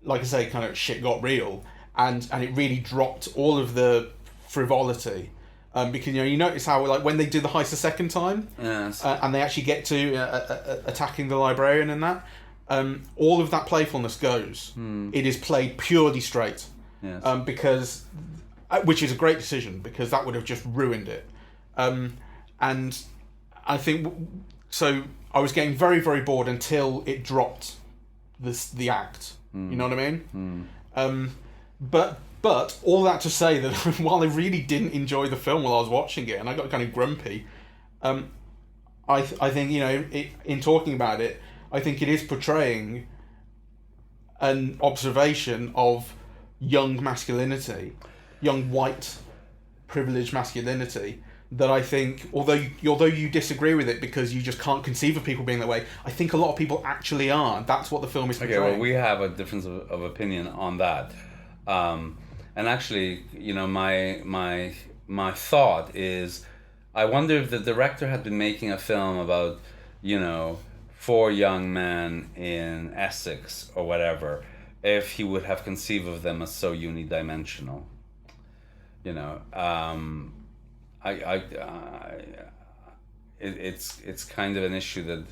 like I say, kind of shit got real, and it really dropped all of the frivolity. Because you notice how like when they do the heist the second time, Yes. and they actually get to attacking the librarian and that, all of that playfulness goes. It is played purely straight. Yes. Because, which is a great decision, because that would have just ruined it. And I think so. I was getting very, very bored until it dropped the act. You know what I mean? But all that to say that while I really didn't enjoy the film while I was watching it, and I got kind of grumpy, I think in talking about it, I think it is portraying an observation of young masculinity, young white privileged masculinity, that I think, although you disagree with it because you just can't conceive of people being that way, I think a lot of people actually are. That's what the film is portraying. Okay, well, we have a difference of opinion on that. And actually, my thought is, I wonder if the director had been making a film about, 4 young men in Essex or whatever, if he would have conceived of them as so unidimensional. It's kind of an issue that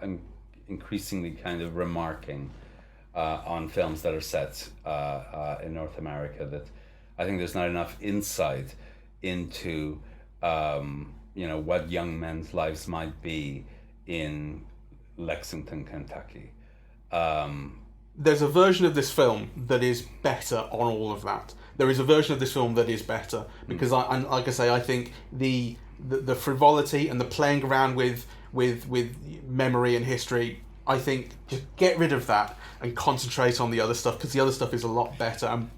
I'm increasingly kind of remarking on films that are set in North America, that I think there's not enough insight into what young men's lives might be in Lexington, Kentucky. There's a version of this film that is better on all of that. There is a version of this film that is better because I think the frivolity and the playing around with memory and history, I think just get rid of that and concentrate on the other stuff, because the other stuff is a lot better. And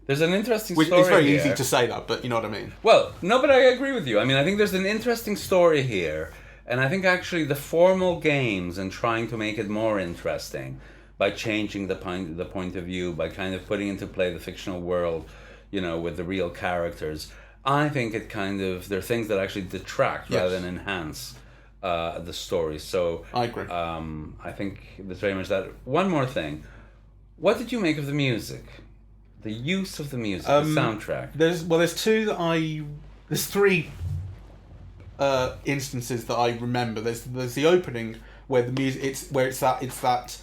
there's an interesting story. It's very here. easy to say that, but you know what I mean. Well, no, but I agree with you. I mean, I think there's an interesting story here, and I think actually the formal games and trying to make it more interesting by changing the point of view, by kind of putting into play the fictional world, with the real characters, I think it kind of, there are things that actually detract rather than enhance the story. So I agree. I think there's very much that. One more thing, what did you make of the music? The use of the music, the soundtrack. There's 3 instances that I remember. There's the opening where the music it's that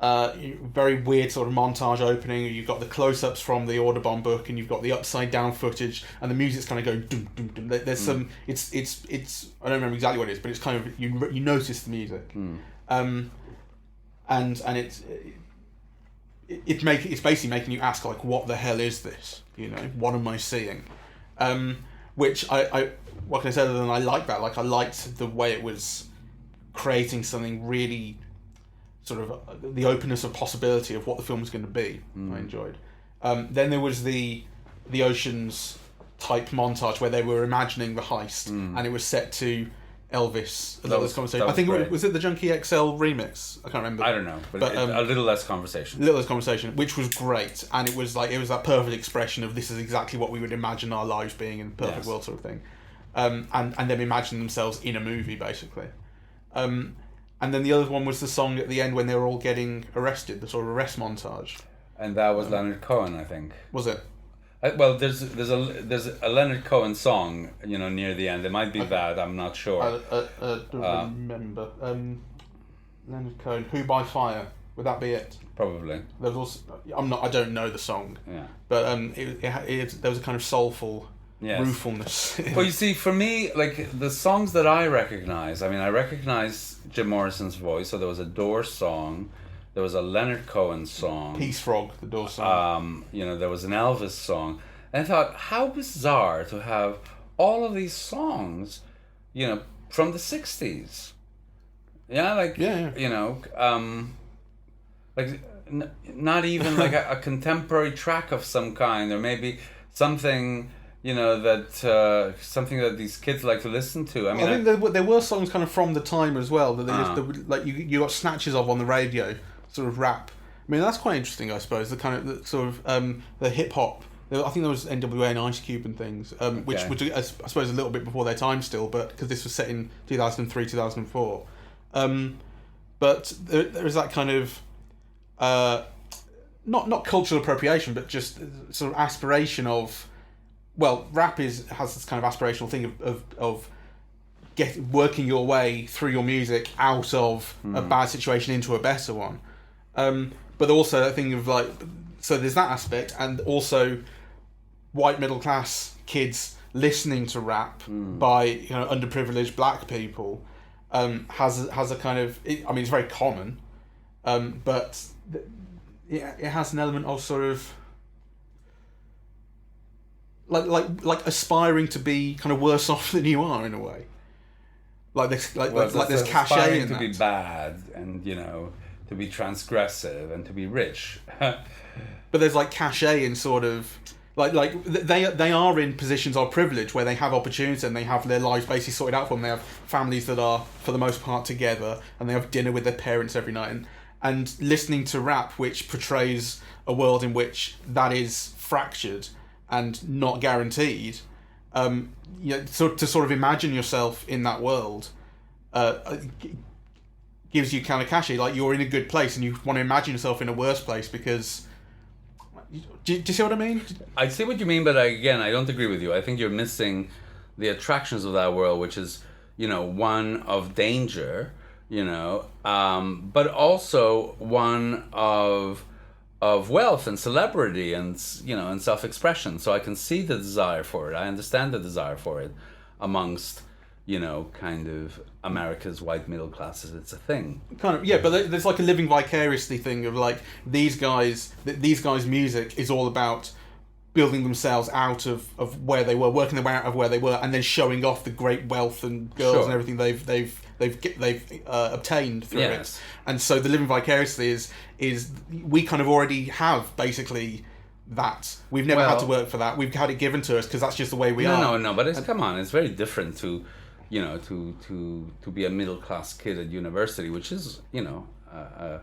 very weird sort of montage opening. You've got the close-ups from the Audubon book, and you've got the upside down footage, and the music's kind of going dum dum dum. There's some. It's. I don't remember exactly what it is, but it's kind of you notice the music, and it's basically making you ask, like, what the hell is this? What am I seeing? Which what can I say other than I like that? Like, I liked the way it was creating something really sort of the openness of possibility of what the film was going to be. I enjoyed. Then there was the Oceans type montage where they were imagining the heist, and it was set to Elvis. I think was it the Junkie XL remix? I can't remember. I don't know, but a little less conversation. Which was great, and it was that perfect expression of this is exactly what we would imagine our lives being in a perfect world sort of thing, and them imagining themselves in a movie basically. And then the other one was the song at the end when they were all getting arrested, the sort of arrest montage. And that was Leonard Cohen, I think. Was it? Well, there's a Leonard Cohen song, near the end. It might be that, I'm not sure. I don't remember. Leonard Cohen, Who by Fire? Would that be it? Probably. There was also, I don't know the song. Yeah. But there was a kind of soulful. Yes. Ruefulness. Well, you see, for me, like, the songs that I recognize, I recognize Jim Morrison's voice. So there was a Doors song, there was a Leonard Cohen song, Peace Frog, the Doors song. There was an Elvis song, and I thought, how bizarre to have all of these songs, from the 60s. Yeah, like, like not even like a contemporary track of some kind, or maybe something. Something that these kids like to listen to. I think there were songs kind of from the time as well that they you got snatches of on the radio, sort of rap. I mean, that's quite interesting, I suppose. The hip hop. I think there was NWA and Ice Cube and things, which was, I suppose, a little bit before their time still, but because this was set in 2003, 2004. but there's that kind of not cultural appropriation, but just sort of aspiration of, well, rap has this kind of aspirational thing of working your way through your music out of a bad situation into a better one. But also that thing of like, so there's that aspect, and also white middle class kids listening to rap by underprivileged black people has a kind of, I mean, it's very common, but it has an element of sort of like aspiring to be kind of worse off than you are in a way. Like there's cachet in to that. be bad and to be transgressive and to be rich. But there's like cachet in sort of like they are in positions of privilege where they have opportunity and they have their lives basically sorted out for them. They have families that are for the most part together, and they have dinner with their parents every night. And listening to rap, which portrays a world in which that is fractured and not guaranteed, so to sort of imagine yourself in that world gives you kind of cachet, like you're in a good place and you want to imagine yourself in a worse place because... Do you see what I mean? I see what you mean, but again, I don't agree with you. I think you're missing the attractions of that world, which is, one of danger, but also one of wealth and celebrity and and self-expression. So I can see the desire for it. I understand the desire for it amongst kind of America's white middle classes. It's a thing. Kind of, yeah, but there's like a living vicariously thing of like these guys' music is all about building themselves out of where they were, working their way out of where they were, and then showing off the great wealth and girls and everything they've obtained through it. And so the living vicariously is we kind of already have basically that. We've never had to work for that. We've had it given to us because that's just the way we are. No, but it's very different to to be a middle class kid at university, which is a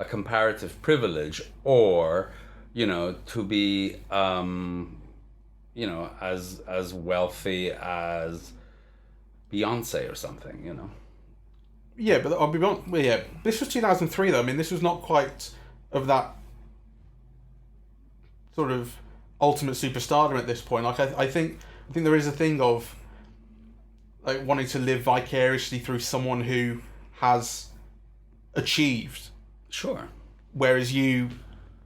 comparative privilege, or to be as wealthy as Beyonce or something. Yeah, but I'll be honest. Well, yeah, this was 2003 though. I mean, this was not quite of that sort of ultimate superstardom at this point. Like I think there is a thing of like wanting to live vicariously through someone who has achieved. Sure. Whereas you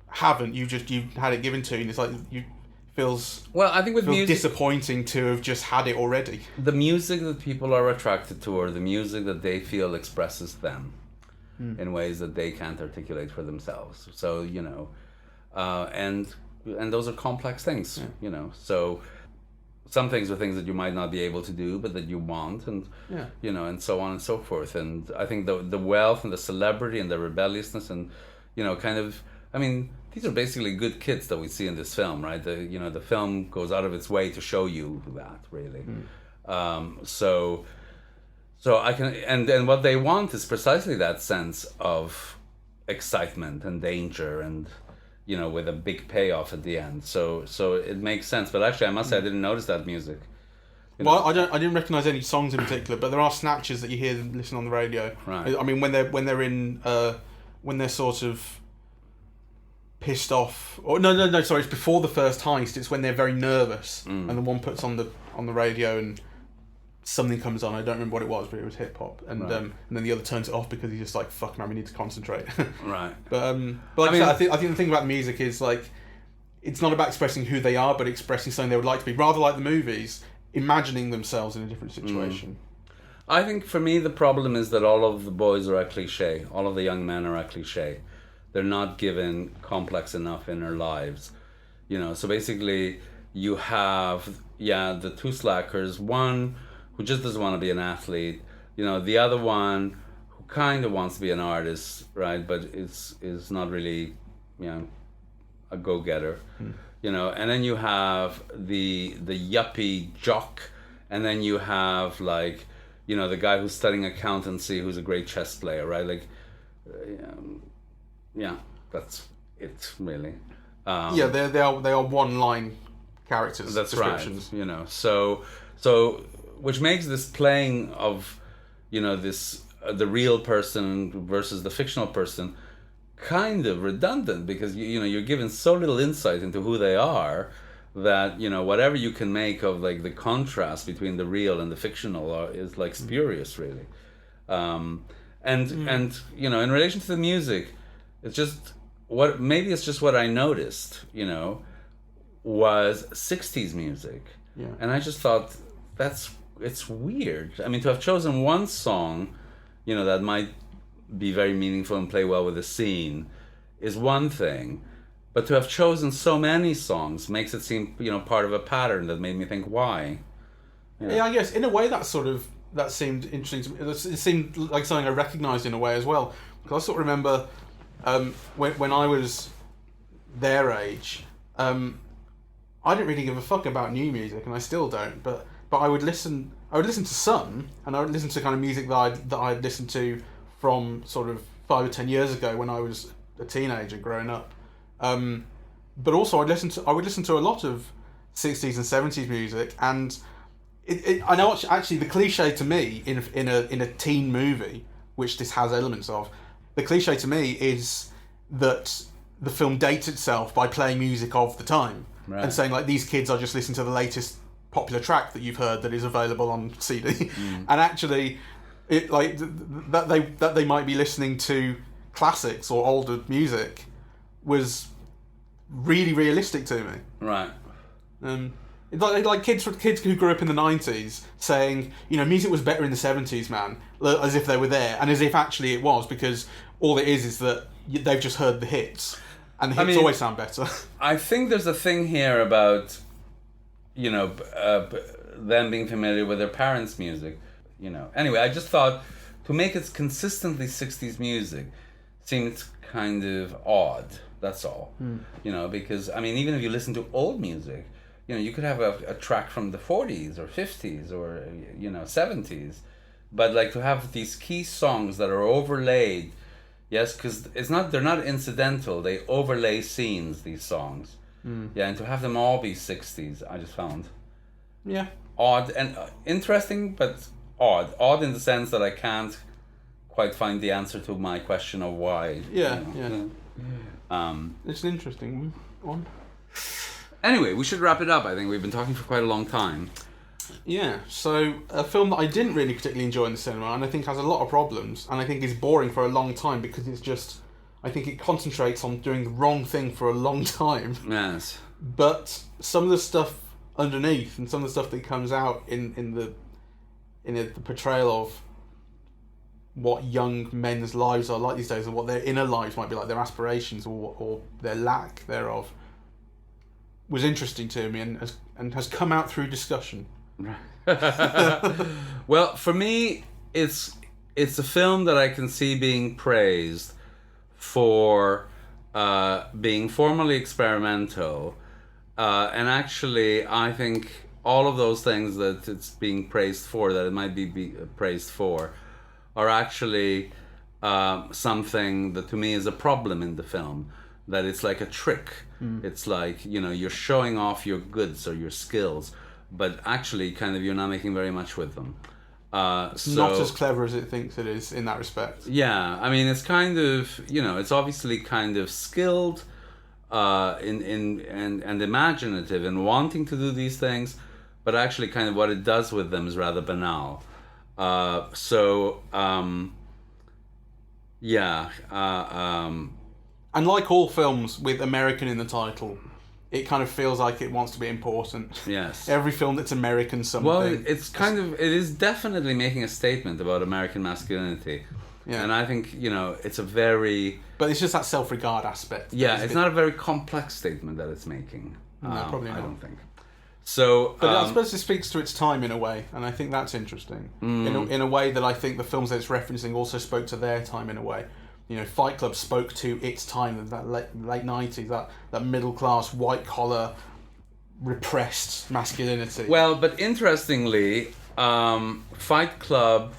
haven't. You've had it given to you. And it's like feels. Well, I think with music, disappointing to have just had it already. The music that people are attracted to, or the music that they feel expresses them in ways that they can't articulate for themselves. So and those are complex things. So some things are things that you might not be able to do, but that you want, and and so on and so forth. And I think the wealth and the celebrity and the rebelliousness and kind of, I mean, these are basically good kids that we see in this film, right? The film goes out of its way to show you that, really. So I can, and what they want is precisely that sense of excitement and danger, and with a big payoff at the end. So it makes sense. But actually, I must say I didn't notice that music. Well, I didn't recognise any songs in particular, but there are snatches that you hear them listen on the radio. Right. I mean, when they're in when they're sort of pissed off, or no, sorry, it's before the first heist. It's when they're very nervous, and the one puts on the radio and something comes on. I don't remember what it was, but it was hip hop, and then the other turns it off because he's just like, "Fuck, man, we need to concentrate." Right. But like I think the thing about music is like, it's not about expressing who they are, but expressing something they would like to be. Rather like the movies, imagining themselves in a different situation. I think for me the problem is that all of the boys are a cliche. All of the young men are a cliche. They're not given complex enough inner lives. So basically you have the two slackers, one who just doesn't want to be an athlete, the other one who kind of wants to be an artist, right, but is not really a go-getter. And then you have the yuppie jock, and then you have like the guy who's studying accountancy who's a great chess player, right? Like that's it, really. They are one line characters. That's descriptions. Right. So which makes this playing of this the real person versus the fictional person kind of redundant, because you know, you're given so little insight into who they are that, you know, whatever you can make of like the contrast between the real and the fictional is like spurious, really. And you know, in relation to the music, it's just what I noticed, you know, was 60s music. Yeah. And I just thought it's weird. I mean, to have chosen one song, you know, that might be very meaningful and play well with the scene is one thing, but to have chosen so many songs makes it seem, you know, part of a pattern that made me think, why? Yeah, I guess in a way that seemed interesting to me. It seemed like something I recognised in a way as well, because I sort of remember when I was their age, I didn't really give a fuck about new music, and I still don't. But I would listen to some, and I would listen to kind of music that I'd listened to from sort of 5 or 10 years ago when I was a teenager growing up. But also I would listen to a lot of 60s and 70s music, and I know actually the cliche to me in a teen movie, which this has elements of, the cliche to me is that the film dates itself by playing music of the time. Right. And saying like, these kids are just listening to the latest popular track that you've heard that is available on CD, and actually it like that they might be listening to classics or older music was really realistic to me. Right. Like kids who grew up in the 90s saying, you know, music was better in the 70s, man, as if they were there, and as if actually it was, because all it is that they've just heard the hits, and the hits always sound better. I think there's a thing here about, you know, them being familiar with their parents' music, you know. Anyway, I just thought to make it consistently 60s music seemed kind of odd, that's all. You know, because, I mean, even if you listen to old music, you know, you could have a track from the 40s or 50s or, you know, 70s, but like to have these key songs that are overlaid, yes, because they're not incidental, they overlay scenes, these songs. Yeah, and to have them all be 60s, I just found odd and interesting, but odd in the sense that I can't quite find the answer to my question of why. Yeah. It's an interesting one. Anyway, we should wrap it up. I think we've been talking for quite a long time. Yeah, so a film that I didn't really particularly enjoy in the cinema, and I think has a lot of problems, and I think is boring for a long time because it's just, I think it concentrates on doing the wrong thing for a long time. Yes. But some of the stuff underneath, and some of the stuff that comes out in the portrayal of what young men's lives are like these days, and what their inner lives might be like, their aspirations or their lack thereof, was interesting to me and has come out through discussion. Well, for me, it's a film that I can see being praised for being formally experimental, and actually I think all of those things that it's being praised for, that it might be praised for, are actually something that to me is a problem in the film. That it's like a trick. It's like, you know, you're showing off your goods or your skills, but actually kind of you're not making very much with them. It's not as clever as it thinks it is in that respect. Yeah, I mean, it's kind of, you know, it's obviously kind of skilled and imaginative in wanting to do these things, but actually kind of what it does with them is rather banal. And like all films with American in the title, it kind of feels like it wants to be important. Yes. Every film that's American something. Well, it is definitely making a statement about American masculinity. Yeah. And I think, you know, it's a very... But it's just that self-regard aspect. Yeah, it's not a very complex statement that it's making. No, probably not. I don't think. So, but I suppose it speaks to its time in a way, and I think that's interesting. In a way that I think the films that it's referencing also spoke to their time in a way. You know, Fight Club spoke to its time, that late 90s, that middle class, white collar, repressed masculinity. Well, but interestingly, Fight Club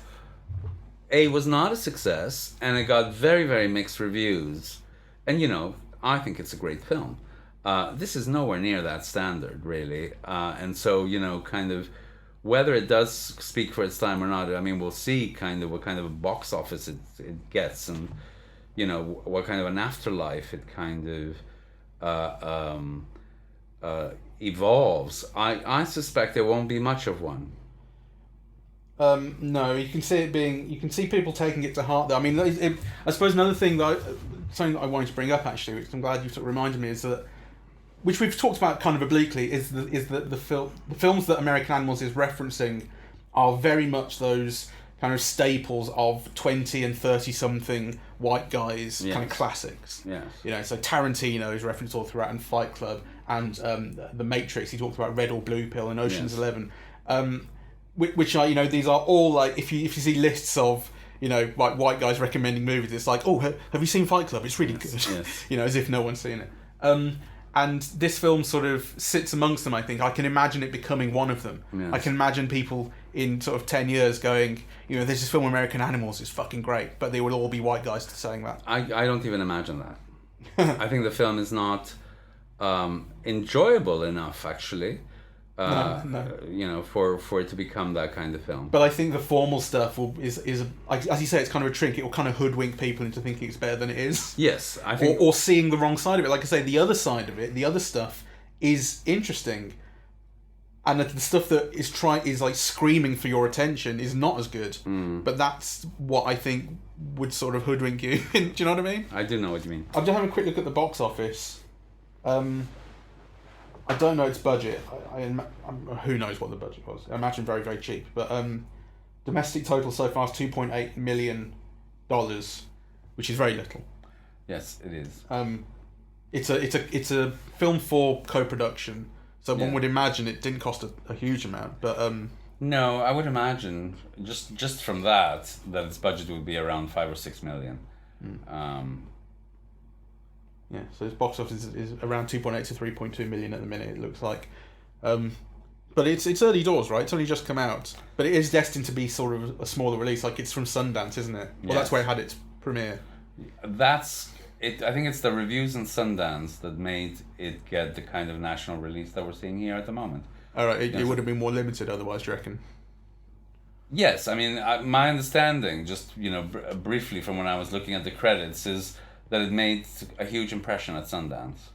was not a success, and it got very, very mixed reviews. And you know, I think it's a great film. This is nowhere near that standard, really. And so, you know, kind of whether it does speak for its time or not, I mean, we'll see kind of what kind of a box office it gets, and what kind of an afterlife it kind of evolves. I suspect there won't be much of one. No, you can see people taking it to heart though. I mean, I suppose another thing something that I wanted to bring up actually, which I'm glad you sort of reminded me, is that, which we've talked about kind of obliquely, is that the films that American Animals is referencing are very much those kind of staples of 20 and 30 something white guys, kind of classics. Yes. So Tarantino is referenced all throughout, and Fight Club, and The Matrix. He talked about Red or Blue Pill and Ocean's 11. Which are, these are all like, if you see lists of, like white guys recommending movies, it's like, oh, have you seen Fight Club? It's really good. Yes. As if no one's seen it. And this film sort of sits amongst them, I think. I can imagine it becoming one of them. Yes. I can imagine people in sort of 10 years going, there's this film American Animals, it's fucking great, but they will all be white guys saying that. I don't even imagine that. I think the film is not enjoyable enough, actually. No. For it to become that kind of film. But I think the formal stuff is as you say, it's kind of a trick. It will kind of hoodwink people into thinking it's better than it is. Yes, I think, or seeing the wrong side of it. Like I say, the other side of it, the other stuff, is interesting, and the stuff that is like screaming for your attention is not as good. But that's what I think would sort of hoodwink you. Do you know what I mean? I do know what you mean. I'm just having a quick look at the box office. I don't know its budget. Who knows what the budget was? I imagine very, very cheap. But domestic total so far is $2.8 million, which is very little. Yes, it is. It's a film for co-production, so one would imagine it didn't cost a huge amount. But no, I would imagine just from that its budget would be around 5 or 6 million. Yeah, so its box office is around 2.8 to 3.2 million at the minute, it looks like. But it's early doors, right? It's only just come out. But it is destined to be sort of a smaller release, like it's from Sundance, isn't it? Well, that's where it had its premiere. That's it. I think it's the reviews in Sundance that made it get the kind of national release that we're seeing here at the moment. All right, it would have been more limited otherwise, do you reckon? Yes, I mean, my understanding, just briefly from when I was looking at the credits, is that it made a huge impression at Sundance.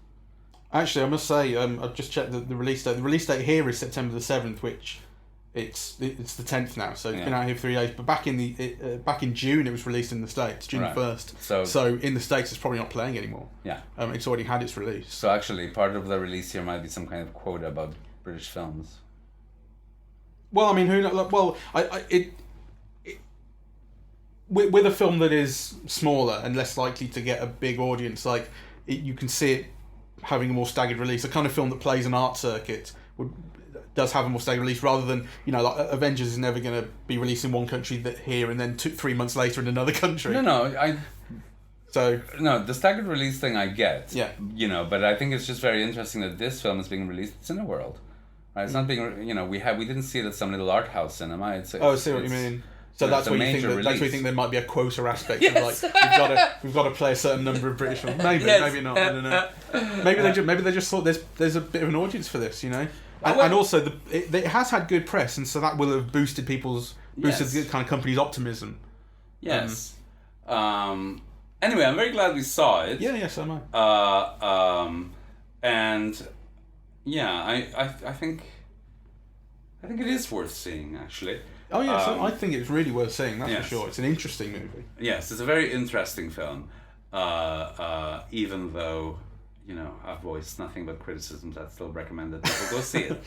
Actually, I must say, I've just checked the release date. The release date here is September the 7th, which it's the 10th now, so it's been out here for 3 days. But back in June, it was released in the States, June 1st. So in the States, it's probably not playing anymore. Yeah. It's already had its release. So actually, part of the release here might be some kind of quota about British films. Well, I mean, who knows? Well, with a film that is smaller and less likely to get a big audience, you can see it having a more staggered release. A kind of film that plays an art circuit does have a more staggered release, rather than like Avengers is never going to be released in one country here and then 3 months later in another country. No, the staggered release thing I get. Yeah. But I think it's just very interesting that this film is being released in Cineworld. Right? It's not being we didn't see it at some little art house cinema. I see what you mean. So that's where you think there might be a quota aspect of we've got to play a certain number of British films. Maybe not. I don't know. Maybe they just thought there's a bit of an audience for this, and also it has had good press, and so that will have boosted the kind of company's optimism. Yes. Anyway, I'm very glad we saw it. Yeah, so am I. And yeah, I think it is worth seeing, actually. Oh yeah, so I think it's really worth seeing, that's for sure. It's an interesting movie. Yes, it's a very interesting film. Even though, I've voiced nothing but criticisms, I'd still recommend that people go see it.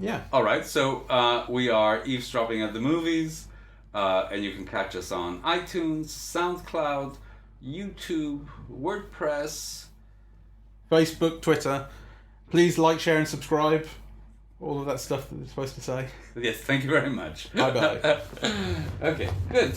Yeah. Alright, so we are eavesdropping at the movies, and you can catch us on iTunes, SoundCloud, YouTube, WordPress, Facebook, Twitter. Please like, share and subscribe. All of that stuff that you're supposed to say. Yes, thank you very much. Bye-bye. Okay, good.